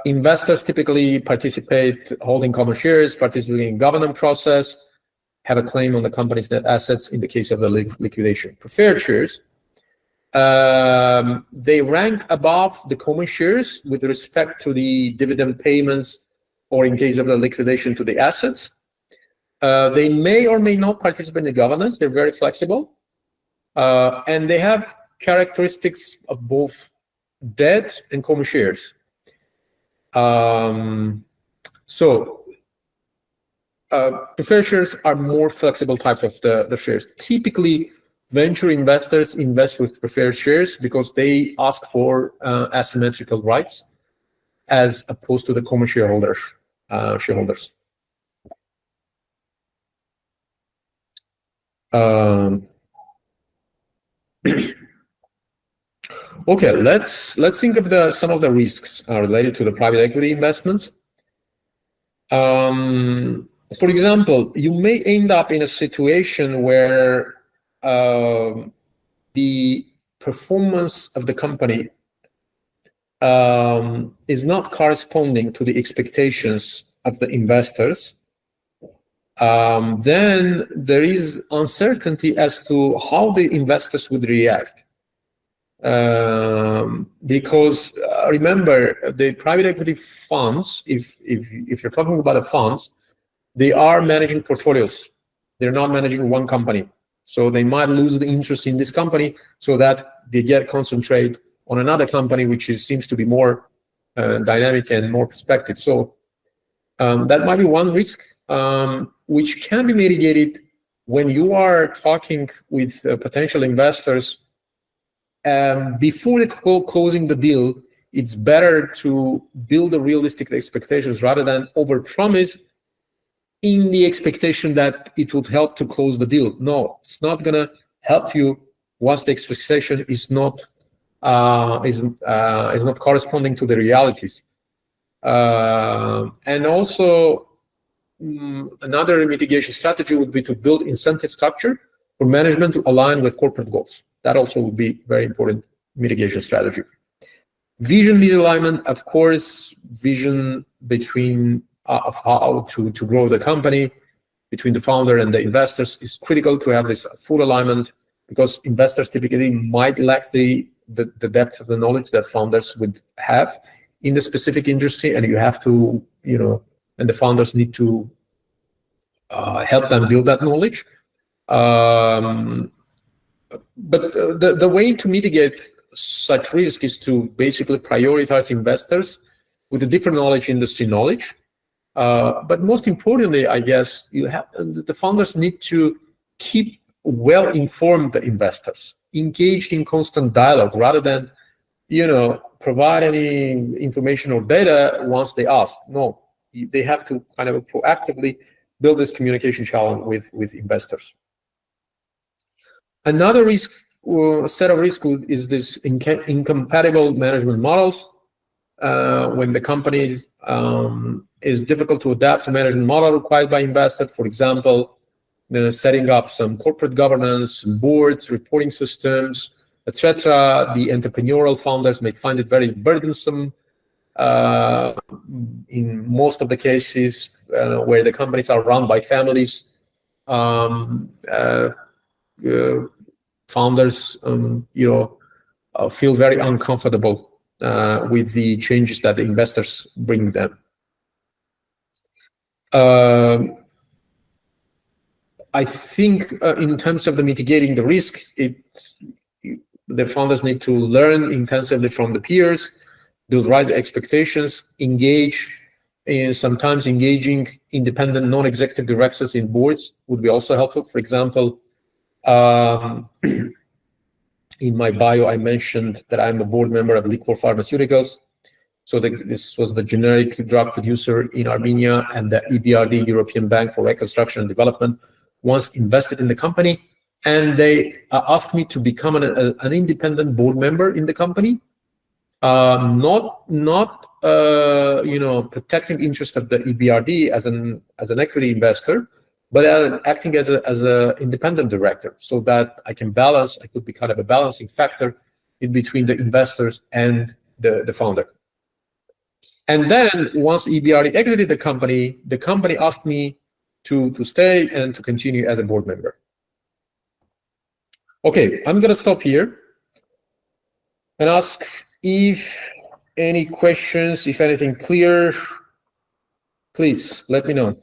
Investors typically participate holding common shares, participating in governance process, have a claim on the company's net assets in the case of the liquidation. Preferred shares, they rank above the common shares with respect to the dividend payments or in case of the liquidation to the assets. They may or may not participate in the governance. They're very flexible. And they have characteristics of both debt and common shares. Preferred shares are more flexible type of the shares. Typically, venture investors invest with preferred shares because they ask for asymmetrical rights as opposed to the common shareholders. Okay, let's think of some of the risks related to the private equity investments. For example, you may end up in a situation where the performance of the company is not corresponding to the expectations of the investors. Then there is uncertainty as to how the investors would react. Because remember, the private equity funds, if you're talking about the funds, they are managing portfolios. They're not managing one company. So they might lose the interest in this company so that they get concentrate on another company, which seems to be more dynamic and more prospective. So that might be one risk, which can be mitigated when you are talking with potential investors. Before closing the deal, it's better to build the realistic expectations rather than overpromise in the expectation that it would help to close the deal. No, it's not going to help you once the expectation is not corresponding to the realities. And also, another mitigation strategy would be to build incentive structure for management to align with corporate goals. That also would be very important mitigation strategy. Vision misalignment, of course, vision between of how to grow the company between the founder and the investors is critical to have this full alignment, because investors typically might lack the depth of the knowledge that founders would have in the specific industry, and you have to, and the founders need to help them build that knowledge. But the way to mitigate such risk is to basically prioritize investors with a deeper knowledge, industry knowledge. But most importantly, I guess, the founders need to keep well-informed investors, engaged in constant dialogue, rather than, provide any information or data once they ask. No, they have to kind of proactively build this communication channel with investors. Another set of risks is this incompatible management models. When the company is difficult to adapt to management model required by investors, for example, setting up some corporate governance, boards, reporting systems, etc. The entrepreneurial founders may find it very burdensome. In most of the cases where the companies are run by families, founders, feel very uncomfortable with the changes that the investors bring them. I think in terms of the mitigating the risk, the founders need to learn intensively from the peers, build right expectations, engage, and sometimes engaging independent non-executive directors in boards would be also helpful. For example, in my bio, I mentioned that I'm a board member of Liquor Pharmaceuticals. So this was the generic drug producer in Armenia, and the EBRD, European Bank for Reconstruction and Development, once invested in the company, and they asked me to become an independent board member in the company, not protecting the interest of the EBRD as an equity investor, but acting as a independent director, so that I could be kind of a balancing factor in between the investors and the founder. And then once EBRD exited the company asked me to stay and to continue as a board member. Okay, I'm gonna stop here and ask if any questions, if anything clear, please let me know.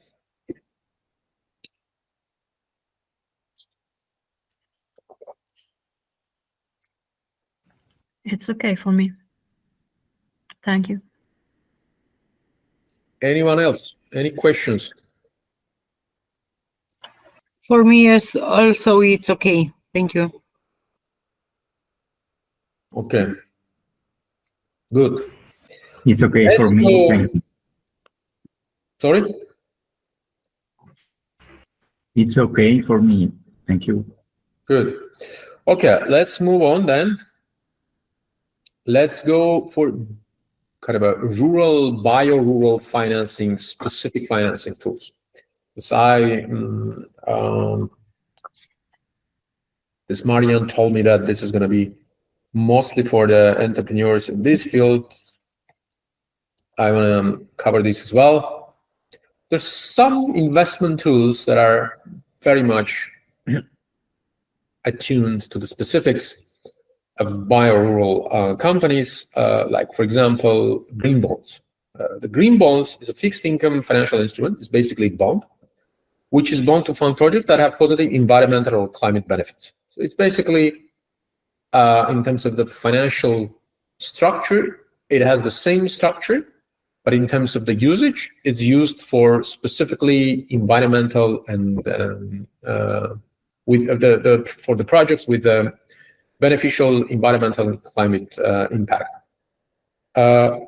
It's okay for me. Thank you. Anyone else? Any questions? For me, yes, also it's okay. Thank you. Okay. Good. It's okay Let's for me. go. Thank you. Sorry? It's okay for me. Thank you. Good. Okay, let's move on then. Let's go for kind of a rural financing, specific financing tools. This Marian told me that this is going to be mostly for the entrepreneurs in this field. I want to cover this as well. There's some investment tools that are very much attuned to the specifics of bio-rural companies, like, for example, green bonds. The green bonds is a fixed income financial instrument. It's basically a bond, which is bond to fund projects that have positive environmental or climate benefits. So it's basically, in terms of the financial structure, it has the same structure, but in terms of the usage, it's used for specifically environmental and for the projects with beneficial environmental and climate impact.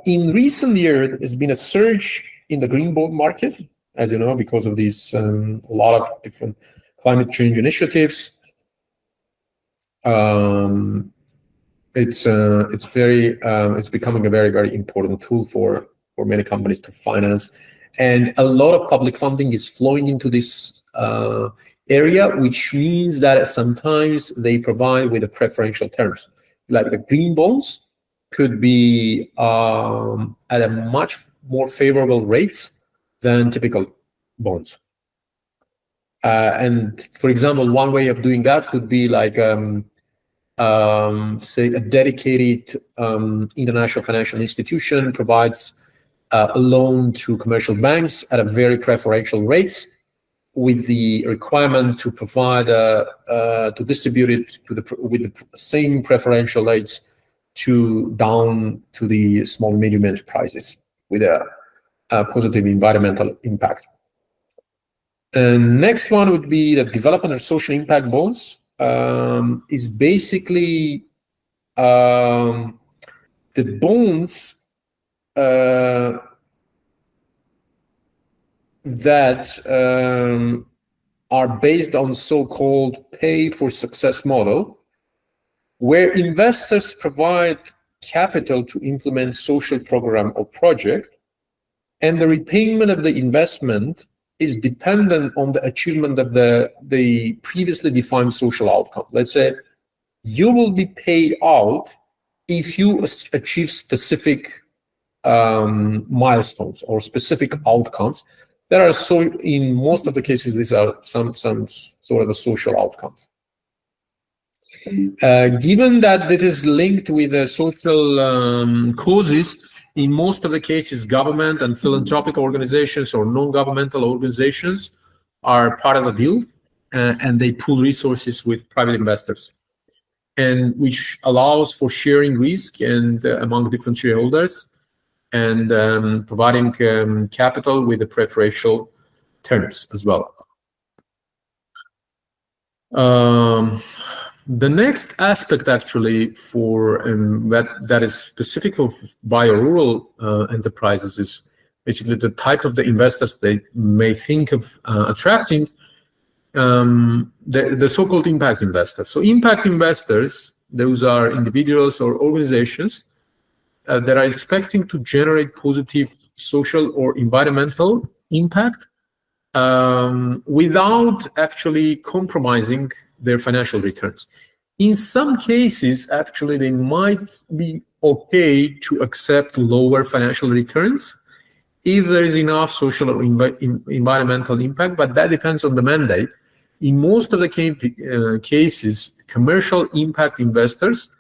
In recent years, there's been a surge in the green bond market, as you know, because of these a lot of different climate change initiatives. It's becoming a very, very important tool for many companies to finance, and a lot of public funding is flowing into this area, which means that sometimes they provide with the preferential terms. Like the green bonds could be at a much more favorable rates than typical bonds. And for example, one way of doing that could be like, say, a dedicated international financial institution provides a loan to commercial banks at a very preferential rates, with the requirement to provide to distribute it with the same preferential rates down to the small and medium enterprises with a positive environmental impact. And next one would be the development of social impact bonds. Is basically the bonds that are based on so-called pay-for-success model, where investors provide capital to implement social program or project, and the repayment of the investment is dependent on the achievement of the previously defined social outcome. Let's say you will be paid out if you achieve specific milestones or specific outcomes that are, so in most of the cases, these are some sort of a social outcomes. Given that it is linked with the social causes, in most of the cases, government and philanthropic organizations or non-governmental organizations are part of the deal, and they pool resources with private investors, and which allows for sharing risk and among different shareholders, and providing capital with the preferential terms as well. The next aspect, actually, for that is specific of biorural enterprises is basically the type of the investors they may think of attracting, the so-called impact investors. So impact investors, those are individuals or organizations that are expecting to generate positive social or environmental impact without actually compromising their financial returns. In some cases, actually, they might be okay to accept lower financial returns if there is enough social or environmental impact, but that depends on the mandate. In most of the cases, commercial impact investors,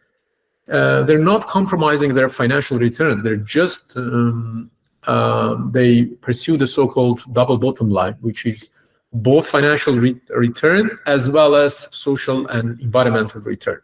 they're not compromising their financial returns. They're just, they pursue the so-called double bottom line, which is both financial return as well as social and environmental return.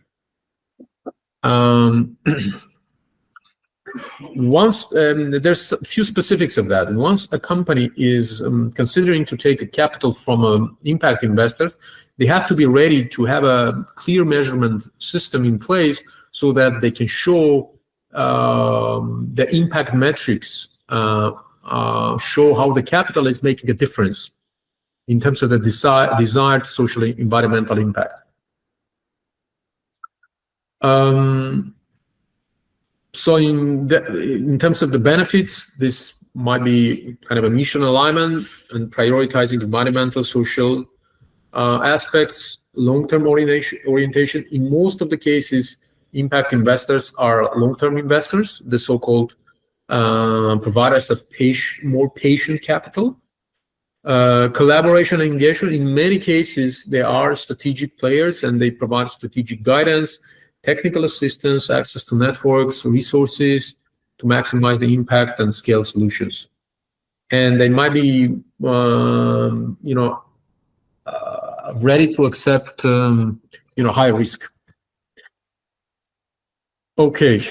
Once there's a few specifics of that. Once a company is considering to take a capital from impact investors, they have to be ready to have a clear measurement system in place so that they can show the impact metrics, show how the capital is making a difference in terms of the desired social environmental impact. So in terms of the benefits, this might be kind of a mission alignment and prioritizing environmental, social aspects, long-term orientation. In most of the cases, impact investors are long-term investors, the so-called providers of more patient capital. Collaboration and engagement, in many cases, they are strategic players and they provide strategic guidance, technical assistance, access to networks, resources to maximize the impact and scale solutions. And they might be, ready to accept, high risk. Okay.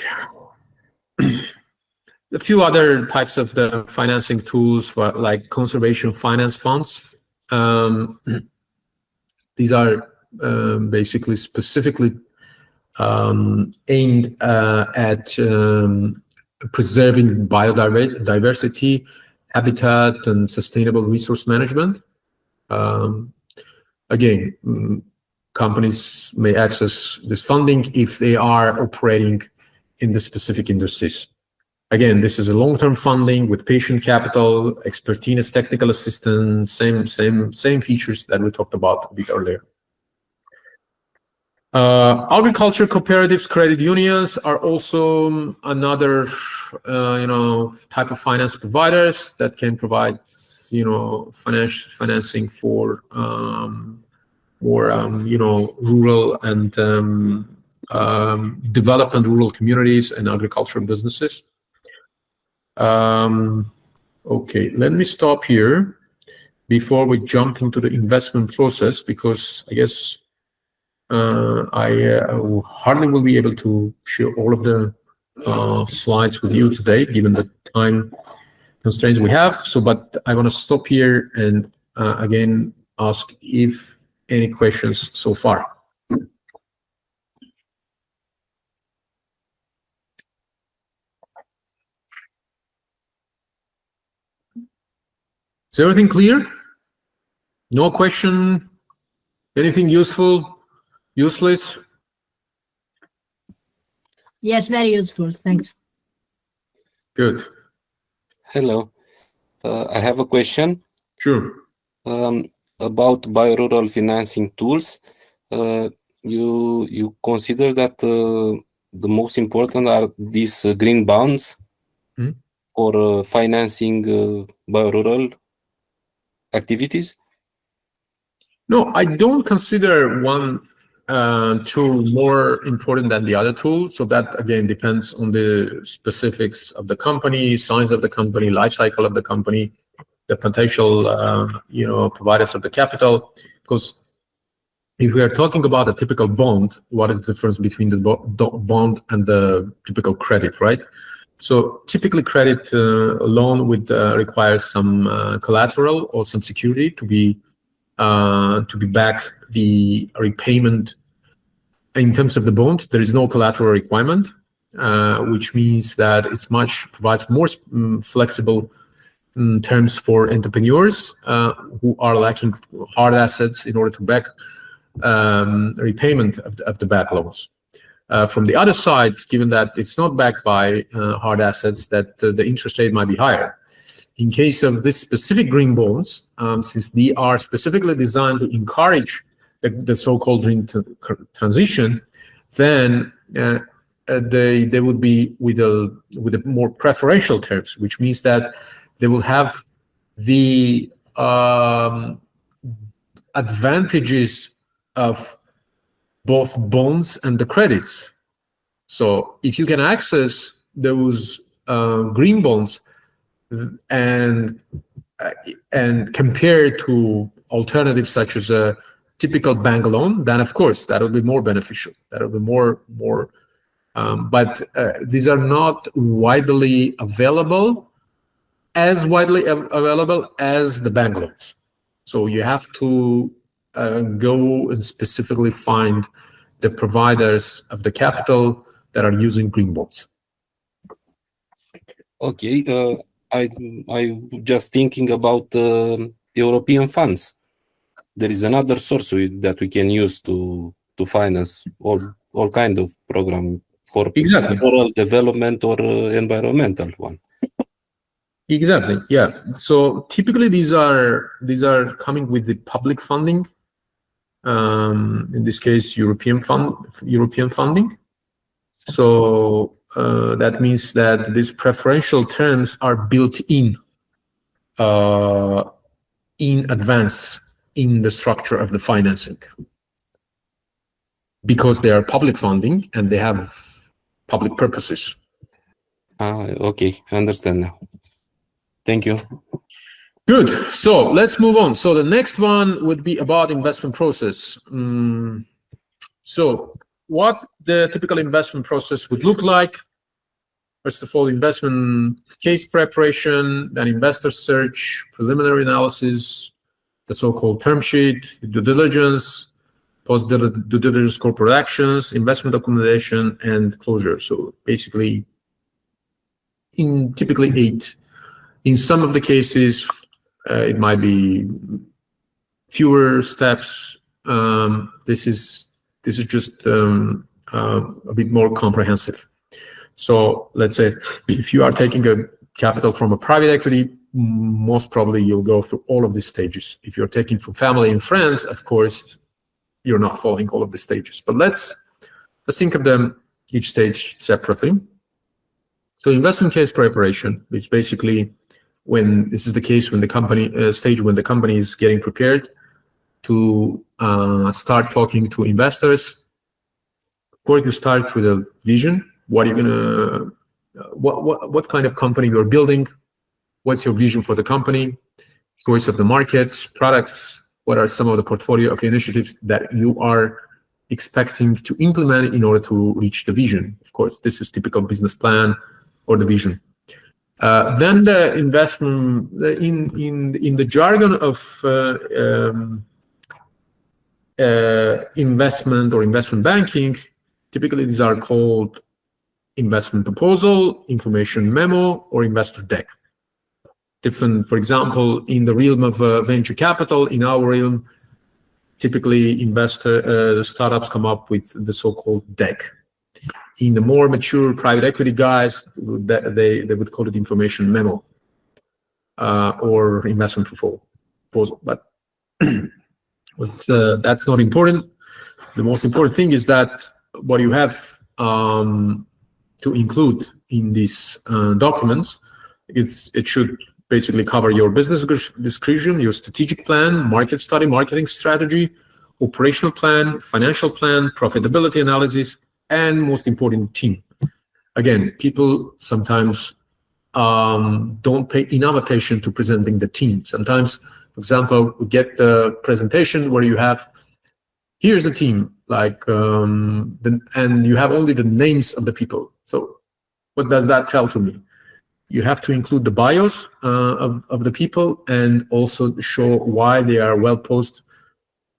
A few other types of the financing tools for like conservation finance funds. These are basically specifically aimed at preserving biodiversity, habitat, and sustainable resource management. Again, companies may access this funding if they are operating in the specific industries. Again, this is a long-term funding with patient capital, expertise, technical assistance, same features that we talked about a bit earlier. Agriculture cooperatives, credit unions are also another, type of finance providers that can provide, financing for more, rural and development rural communities and agricultural businesses. Okay, let me stop here before we jump into the investment process, because I guess I hardly will be able to share all of the slides with you today, given the time constraints we have. So, but I want to stop here and again ask if any questions so far. Is everything clear? No question? Anything useful? Useless? Yes, very useful. Thanks. Good. Hello. I have a question. Sure. About biorural financing tools. You consider that the most important are these green bonds for financing biorural activities? No, I don't consider one tool more important than the other tool. So that again depends on the specifics of the company, size of the company, life cycle of the company, the potential providers of the capital. Because if we are talking about a typical bond, what is the difference between the bond and the typical credit, right? So typically credit loan would require some collateral or some security to be back the repayment. In terms of the bond, there is no collateral requirement, which means that it's provides more flexible terms for entrepreneurs who are lacking hard assets in order to back repayment of the back loans. From the other side, given that it's not backed by hard assets, that the interest rate might be higher. In case of this specific green bonds, since they are specifically designed to encourage the so-called green transition, then they would be with a more preferential terms, which means that they will have the advantages of both bonds and the credits. So if you can access those green bonds and compare to alternatives such as a typical bank loan, then of course that would be more beneficial. That would be more. But these are not widely available as the bank loans. So you have to go and specifically find the providers of the capital that are using green bonds. Okay, I just thinking about European funds. There is another source that we can use to finance all kind of program for rural development or environmental one. Exactly. Yeah. So typically these are coming with the public funding. In this case, European funding. So that means that these preferential terms are built in advance in the structure of the financing, because they are public funding and they have public purposes. Okay, I understand now. Thank you. Good. So let's move on. So the next one would be about investment process. So what the typical investment process would look like. First of all, investment case preparation, then investor search, preliminary analysis, the so-called term sheet, due diligence, post-due diligence corporate actions, investment documentation, and closure. So basically, typically 8. In some of the cases, it might be fewer steps. This is just a bit more comprehensive. So let's say if you are taking a capital from a private equity, most probably you'll go through all of these stages. If you're taking from family and friends, of course, you're not following all of the stages. But let's think of them each stage separately. So investment case preparation, which basically when this is the case when the company stage when the company is getting prepared to start talking to investors. Of course, you start with a vision. What are you gonna what kind of company you're building? What's your vision for the company? Choice of the markets, products. What are some of the portfolio of initiatives that you are expecting to implement in order to reach the vision? Of course, this is typical business plan or the vision. Then the investment in the jargon of investment or investment banking, typically these are called investment proposal, information memo, or investor deck. Different, for example, in the realm of venture capital, in our realm, typically startups come up with the so-called deck. In the more mature private equity guys, they would call it information memo or investment proposal. But that's not important. The most important thing is that what you have to include in these documents, it should basically cover your business description, your strategic plan, market study, marketing strategy, operational plan, financial plan, profitability analysis, and most important, team. Again, people sometimes don't pay enough attention to presenting the team. Sometimes, for example, we get the presentation where you have, here's the team, like, and you have only the names of the people. So what does that tell to me? You have to include the bios of the people and also show why they are well posed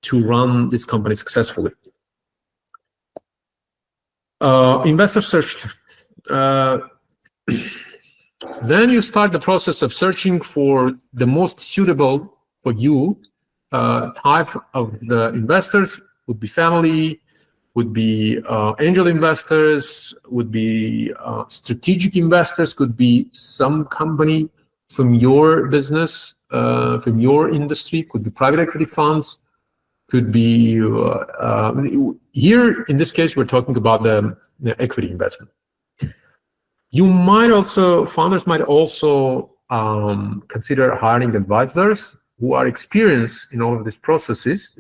to run this company successfully. Investor search. Then you start the process of searching for the most suitable for you type of the investors. Would be family, would be angel investors, would be strategic investors, could be some company from your business, from your industry, could be private equity funds, could be, here in this case, we're talking about the equity investment. You might also, founders might also consider hiring advisors who are experienced in all of these processes,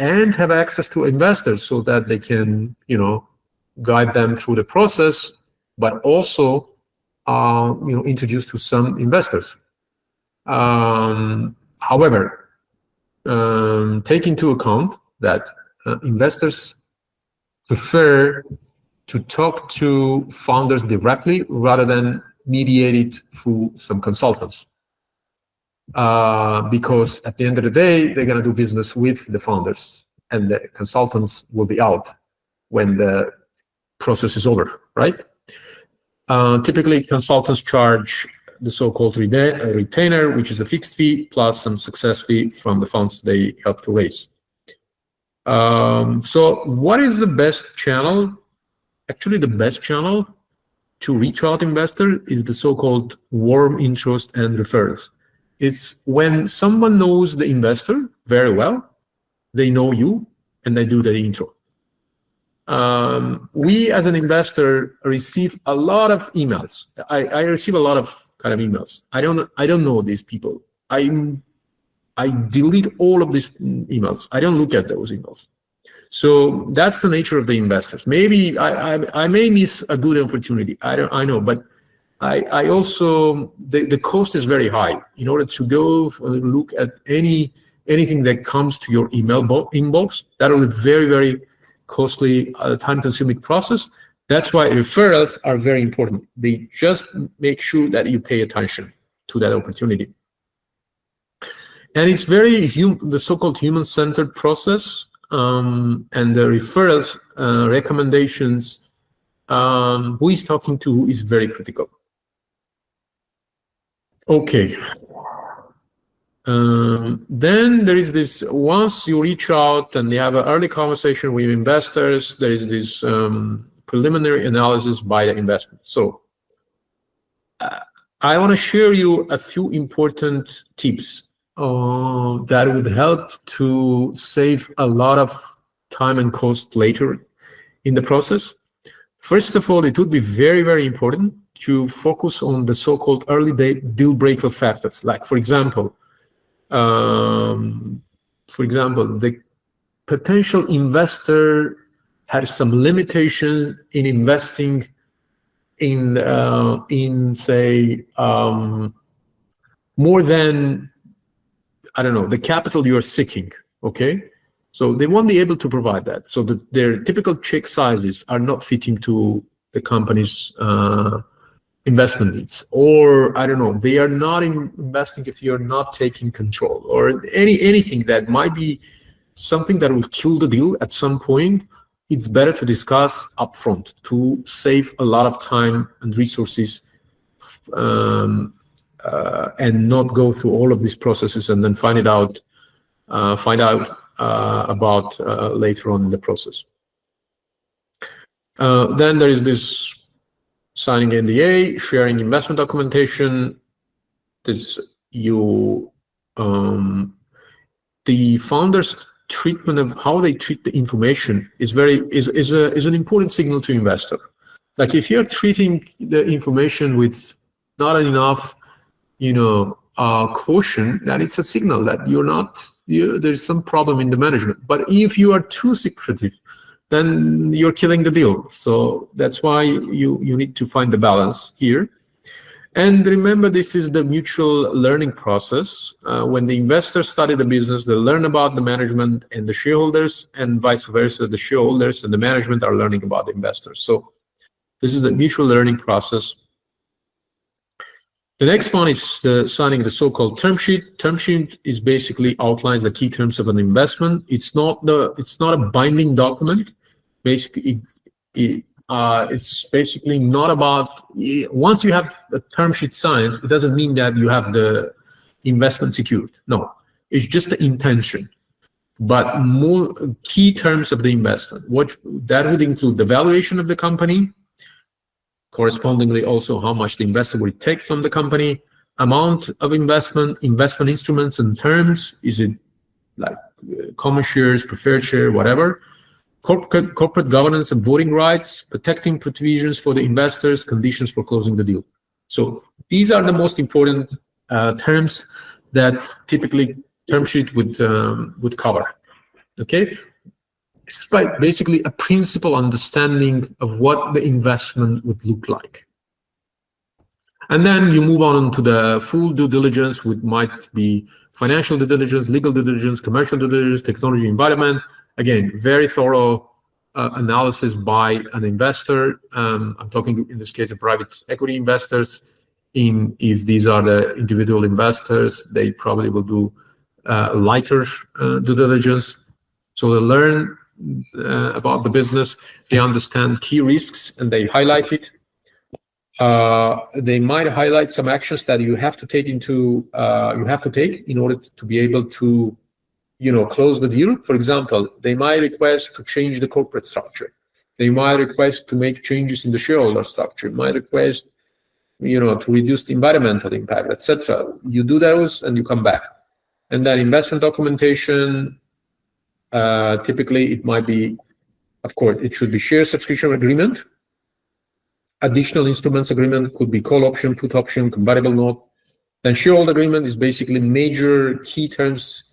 and have access to investors so that they can, guide them through the process, but also, introduce to some investors. However, take into account that investors prefer to talk to founders directly rather than mediate it through some consultants. Because at the end of the day, they're going to do business with the founders, and the consultants will be out when the process is over, right? Typically, consultants charge the so-called retainer, which is a fixed fee plus some success fee from the funds they help to raise. So what is the best channel? Actually, the best channel to reach out investor is the so-called warm interest and referrals. It's when someone knows the investor very well, they know you, and they do the intro. We, as an investor, receive a lot of emails. I receive a lot of kind of emails. I don't know these people. I delete all of these emails. I don't look at those emails. So that's the nature of the investors. Maybe I may miss a good opportunity. I know, but I also, the cost is very high. In order to go look at anything that comes to your email inbox, that will be very, very costly, time-consuming process. That's why referrals are very important. They just make sure that you pay attention to that opportunity. And it's very the so-called human-centered process, and the referrals, recommendations, who is talking to who is very critical. Okay. Then there is this, once you reach out and you have an early conversation with investors, there is this preliminary analysis by the investment. So I want to share you a few important tips that would help to save a lot of time and cost later in the process. First of all, it would be very, very important to focus on the so-called early deal breaker factors. Like, for example, the potential investor has some limitations in investing in say more than, I don't know, the capital you are seeking. Okay, so they won't be able to provide that. So their typical check sizes are not fitting to the company's investment needs, or I don't know, they are not investing if you're not taking control, or anything that might be something that will kill the deal at some point. It's better to discuss upfront to save a lot of time and resources, and not go through all of these processes and then find out about later on in the process. Then there is this signing NDA, sharing investment documentation. The founders' treatment of how they treat the information is an important signal to investor. Like if you're treating the information with not enough, caution that it's a signal that there's some problem in the management. But if you are too secretive, then you're killing the deal. So that's why you need to find the balance here. And remember, this is the mutual learning process. When the investors study the business, they learn about the management and the shareholders, and vice versa, the shareholders and the management are learning about the investors. So this is a mutual learning process. The next one is the signing the so-called term sheet. Term sheet is basically outlines the key terms of an investment. It's not a binding document. Basically, it's basically not about, once you have a term sheet signed, it doesn't mean that you have the investment secured. No, it's just the intention. But more key terms of the investment, what that would include the valuation of the company, correspondingly also how much the investor will take from the company, amount of investment instruments and terms, is it like common shares, preferred share, whatever, corporate governance and voting rights, protecting provisions for the investors, conditions for closing the deal. So these are the most important terms that typically term sheet would cover. Okay, it's basically a principal understanding of what the investment would look like. And then you move on to the full due diligence, which might be financial due diligence, legal due diligence, commercial due diligence, technology, environment. Again, very thorough analysis by an investor. I'm talking in this case of private equity investors. If these are the individual investors, they probably will do lighter due diligence. So they learn about the business, they understand key risks, and they highlight it. They might highlight some actions that you have to take in order to be able to, close the deal. For example, they might request to change the corporate structure. They might request to make changes in the shareholder structure. Might request, to reduce the environmental impact, etc. You do those and you come back. And then investment documentation. Typically, it might be, of course, it should be share subscription agreement. Additional instruments agreement could be call option, put option, convertible note. Then shareholder agreement is basically major key terms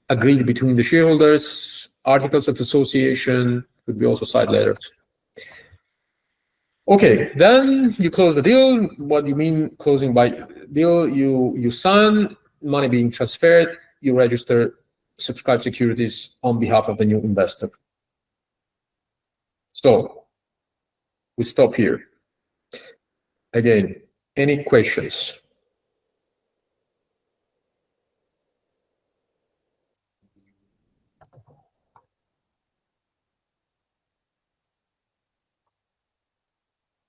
agreed between the shareholders. Articles of association could be also side letters. Okay, then you close the deal. What do you mean closing by deal? You sign, money being transferred, you register, subscribe securities on behalf of the new investor. So we stop here. Again, any questions?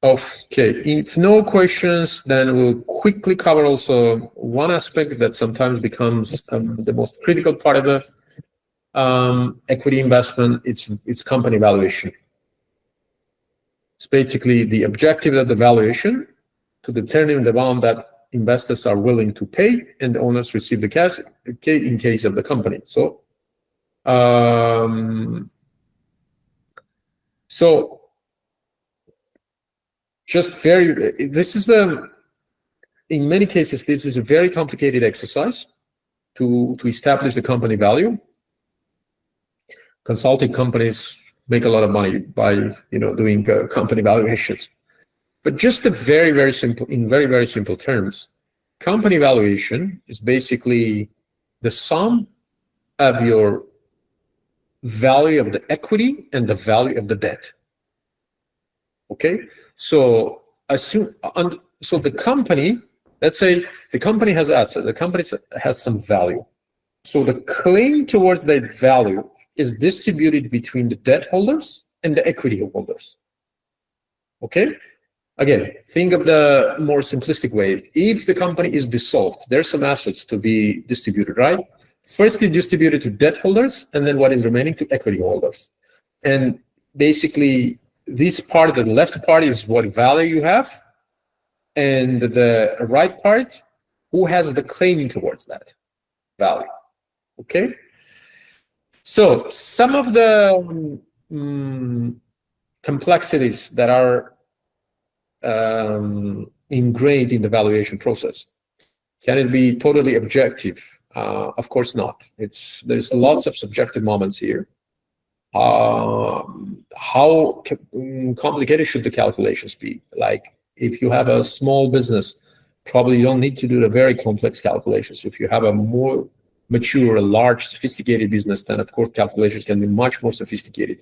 Okay, if no questions, then we'll quickly cover also one aspect that sometimes becomes the most critical part of the equity investment. It's company valuation. It's basically the objective of the valuation to determine the amount that investors are willing to pay and the owners receive the cash in case of the company. So, in many cases, this is a very complicated exercise to establish the company value. Consulting companies make a lot of money by doing company valuations. But just in very, very simple terms, company valuation is basically the sum of your value of the equity and the value of the debt. Okay, so the company, let's say the company has assets, the company has some value. So the claim towards that value is distributed between the debt holders and the equity holders. Okay, again, think of the more simplistic way. If the company is dissolved, there's some assets to be distributed, right? First, you distribute it to debt holders, and then what is remaining to equity holders. And basically, this part, the left part, is what value you have, and the right part, who has the claim towards that value. Okay? So some of the complexities that are ingrained in the valuation process. Can it be totally objective? Of course not. There's lots of subjective moments here. How complicated should the calculations be? Like, if you have a small business, probably you don't need to do the very complex calculations. If you have a more mature, a large, sophisticated business, then of course calculations can be much more sophisticated.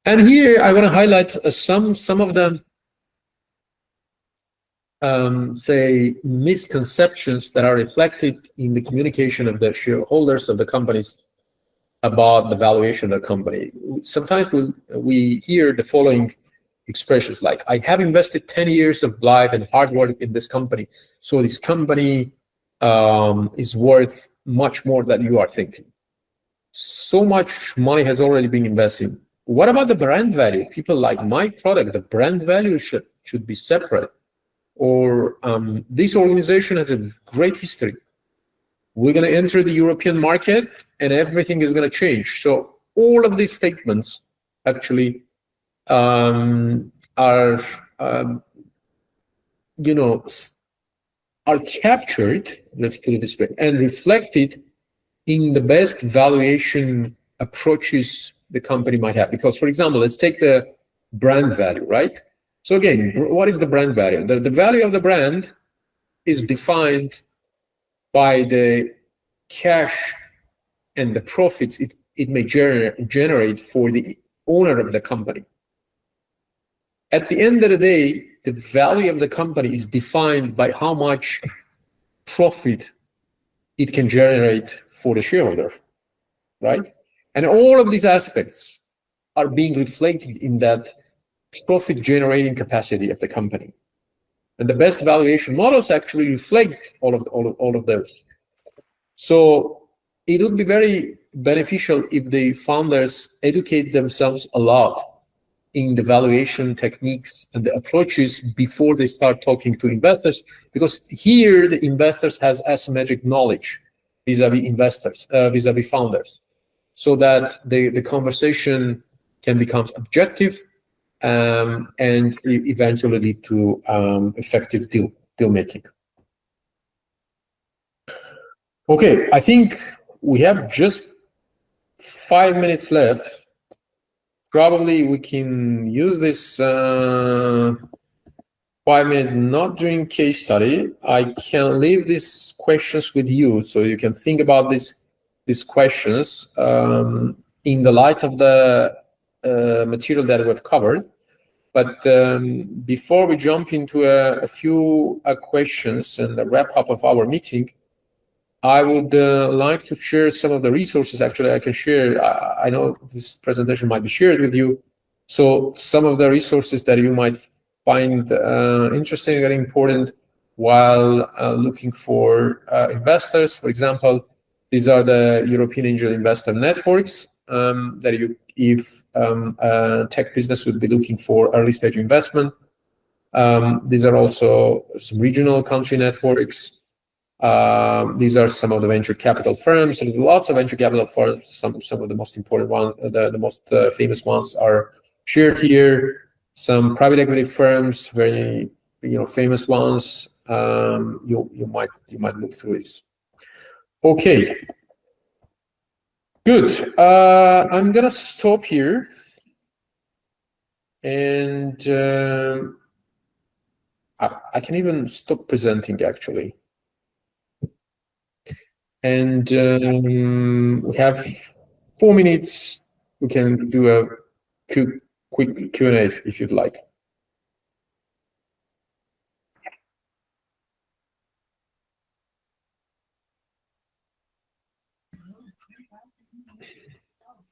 And here I want to highlight some of the say misconceptions that are reflected in the communication of the shareholders of the companies about the valuation of the company. Sometimes we hear the following expressions like, I have invested 10 years of life and hard work in this company, so this company is worth much more than you are thinking. So much money has already been invested. What about the brand value? People like my product, the brand value should be separate. Or this organization has a great history. We're going to enter the European market and everything is going to change. So all of these statements actually are captured, let's put it this way, and reflected in the best valuation approaches the company might have. Because, for example, let's take the brand value, right? So again, what is the brand value? The value of the brand is defined by the cash and the profits it may generate for the owner of the company. At the end of the day, the value of the company is defined by how much profit it can generate for the shareholder, right? And all of these aspects are being reflected in that profit generating capacity of the company. And the best valuation models actually reflect all of those. So it would be very beneficial if the founders educate themselves a lot in the valuation techniques and the approaches before they start talking to investors, because here the investors has asymmetric knowledge vis-a-vis investors, vis-a-vis founders, so that the conversation can become objective and eventually lead to effective deal making. Okay, I think we have just 5 minutes left. Probably we can use this 5 minutes not doing case study. I can leave these questions with you so you can think about these questions in the light of the material that we've covered. But before we jump into a few questions and the wrap up of our meeting, I would like to share some of the resources. Actually, I can share. I know this presentation might be shared with you. So some of the resources that you might find interesting and important while looking for investors. For example, these are the European Angel Investor Networks that if a tech business would be looking for early stage investment. These are also some regional country networks. These are some of the venture capital firms. There's lots of venture capital firms. Some of the most important ones, the most famous ones are shared here. Some private equity firms, very famous ones. You might look through this. Okay. Good. I'm gonna stop here, and I can even stop presenting actually. And we have 4 minutes. We can do a quick Q&A if you'd like.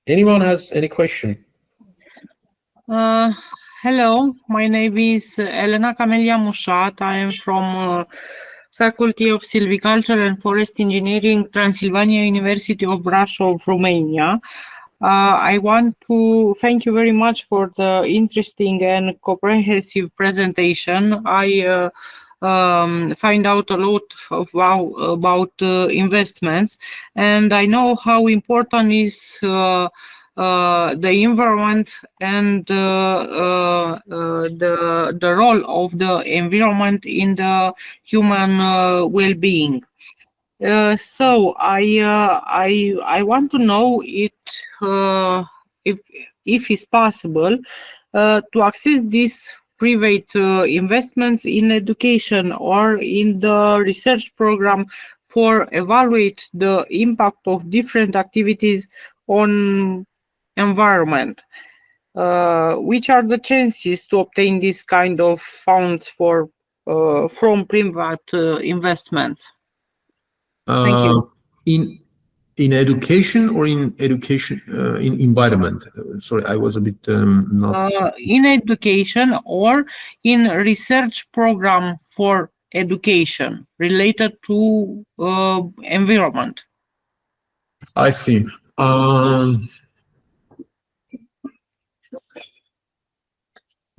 Anyone has any question? Hello, my name is Elena Camelia Mushat. I am from Faculty of Silviculture and Forest Engineering, Transylvania University of Brașov, Romania. I want to thank you very much for the interesting and comprehensive presentation. I find out a lot about investments, and I know how important is the environment and the role of the environment in the human well-being. So I want to know if it's possible to access these private investments in education or in the research program for evaluate the impact of different activities on environment. Which are the chances to obtain this kind of funds for from private investments? Thank you. In education or in education in environment? Sorry, I was a bit not. In education or in research program for education related to environment. I see.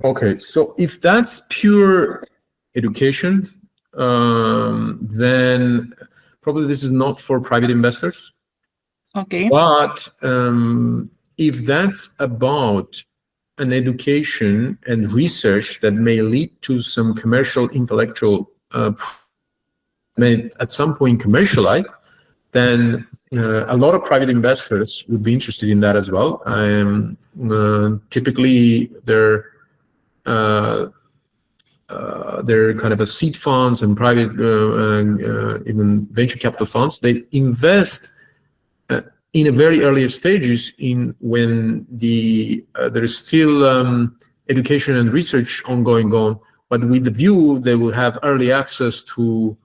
Okay, so if that's pure education, then probably this is not for private investors. Okay. But if that's about an education and research that may lead to some commercial intellectual, may at some point commercialize, then a lot of private investors would be interested in that as well. Typically, they're kind of a seed funds and private, even venture capital funds. They invest in a very earlier stages in when there is still education and research ongoing on, but with the view they will have early access to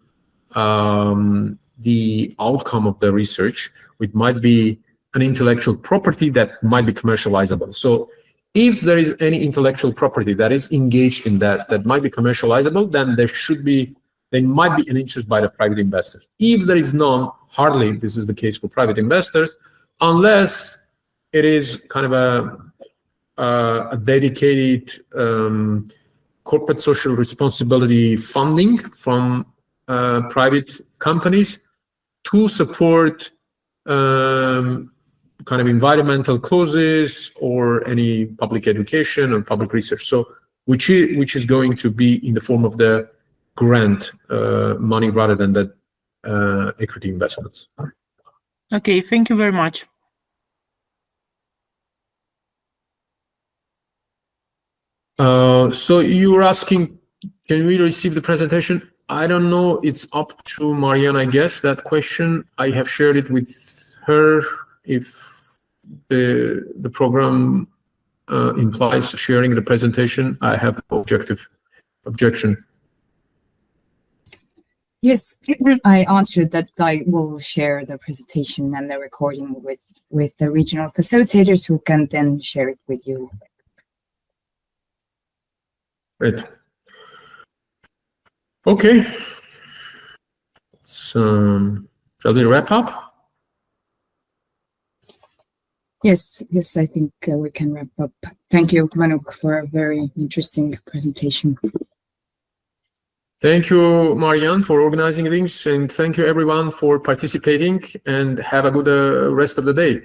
the outcome of the research, which might be an intellectual property that might be commercializable. So if there is any intellectual property that is engaged in that might be commercializable, then there might be an interest by the private investors. If there is none, hardly this is the case for private investors, unless it is kind of a dedicated corporate social responsibility funding from private companies to support kind of environmental causes or any public education or public research. So which is going to be in the form of the grant money rather than the equity investments. Okay, thank you very much. So you were asking, can we receive the presentation? I don't know. It's up to Marianne, I guess, that question. I have shared it with her. If the program implies sharing the presentation, I have no objection. Yes, I answered that I will share the presentation and the recording with the regional facilitators who can then share it with you. Great. Okay. So, shall we wrap up? Yes, I think we can wrap up. Thank you, Manuk, for a very interesting presentation. Thank you, Marianne, for organizing things, and thank you everyone for participating, and have a good rest of the day.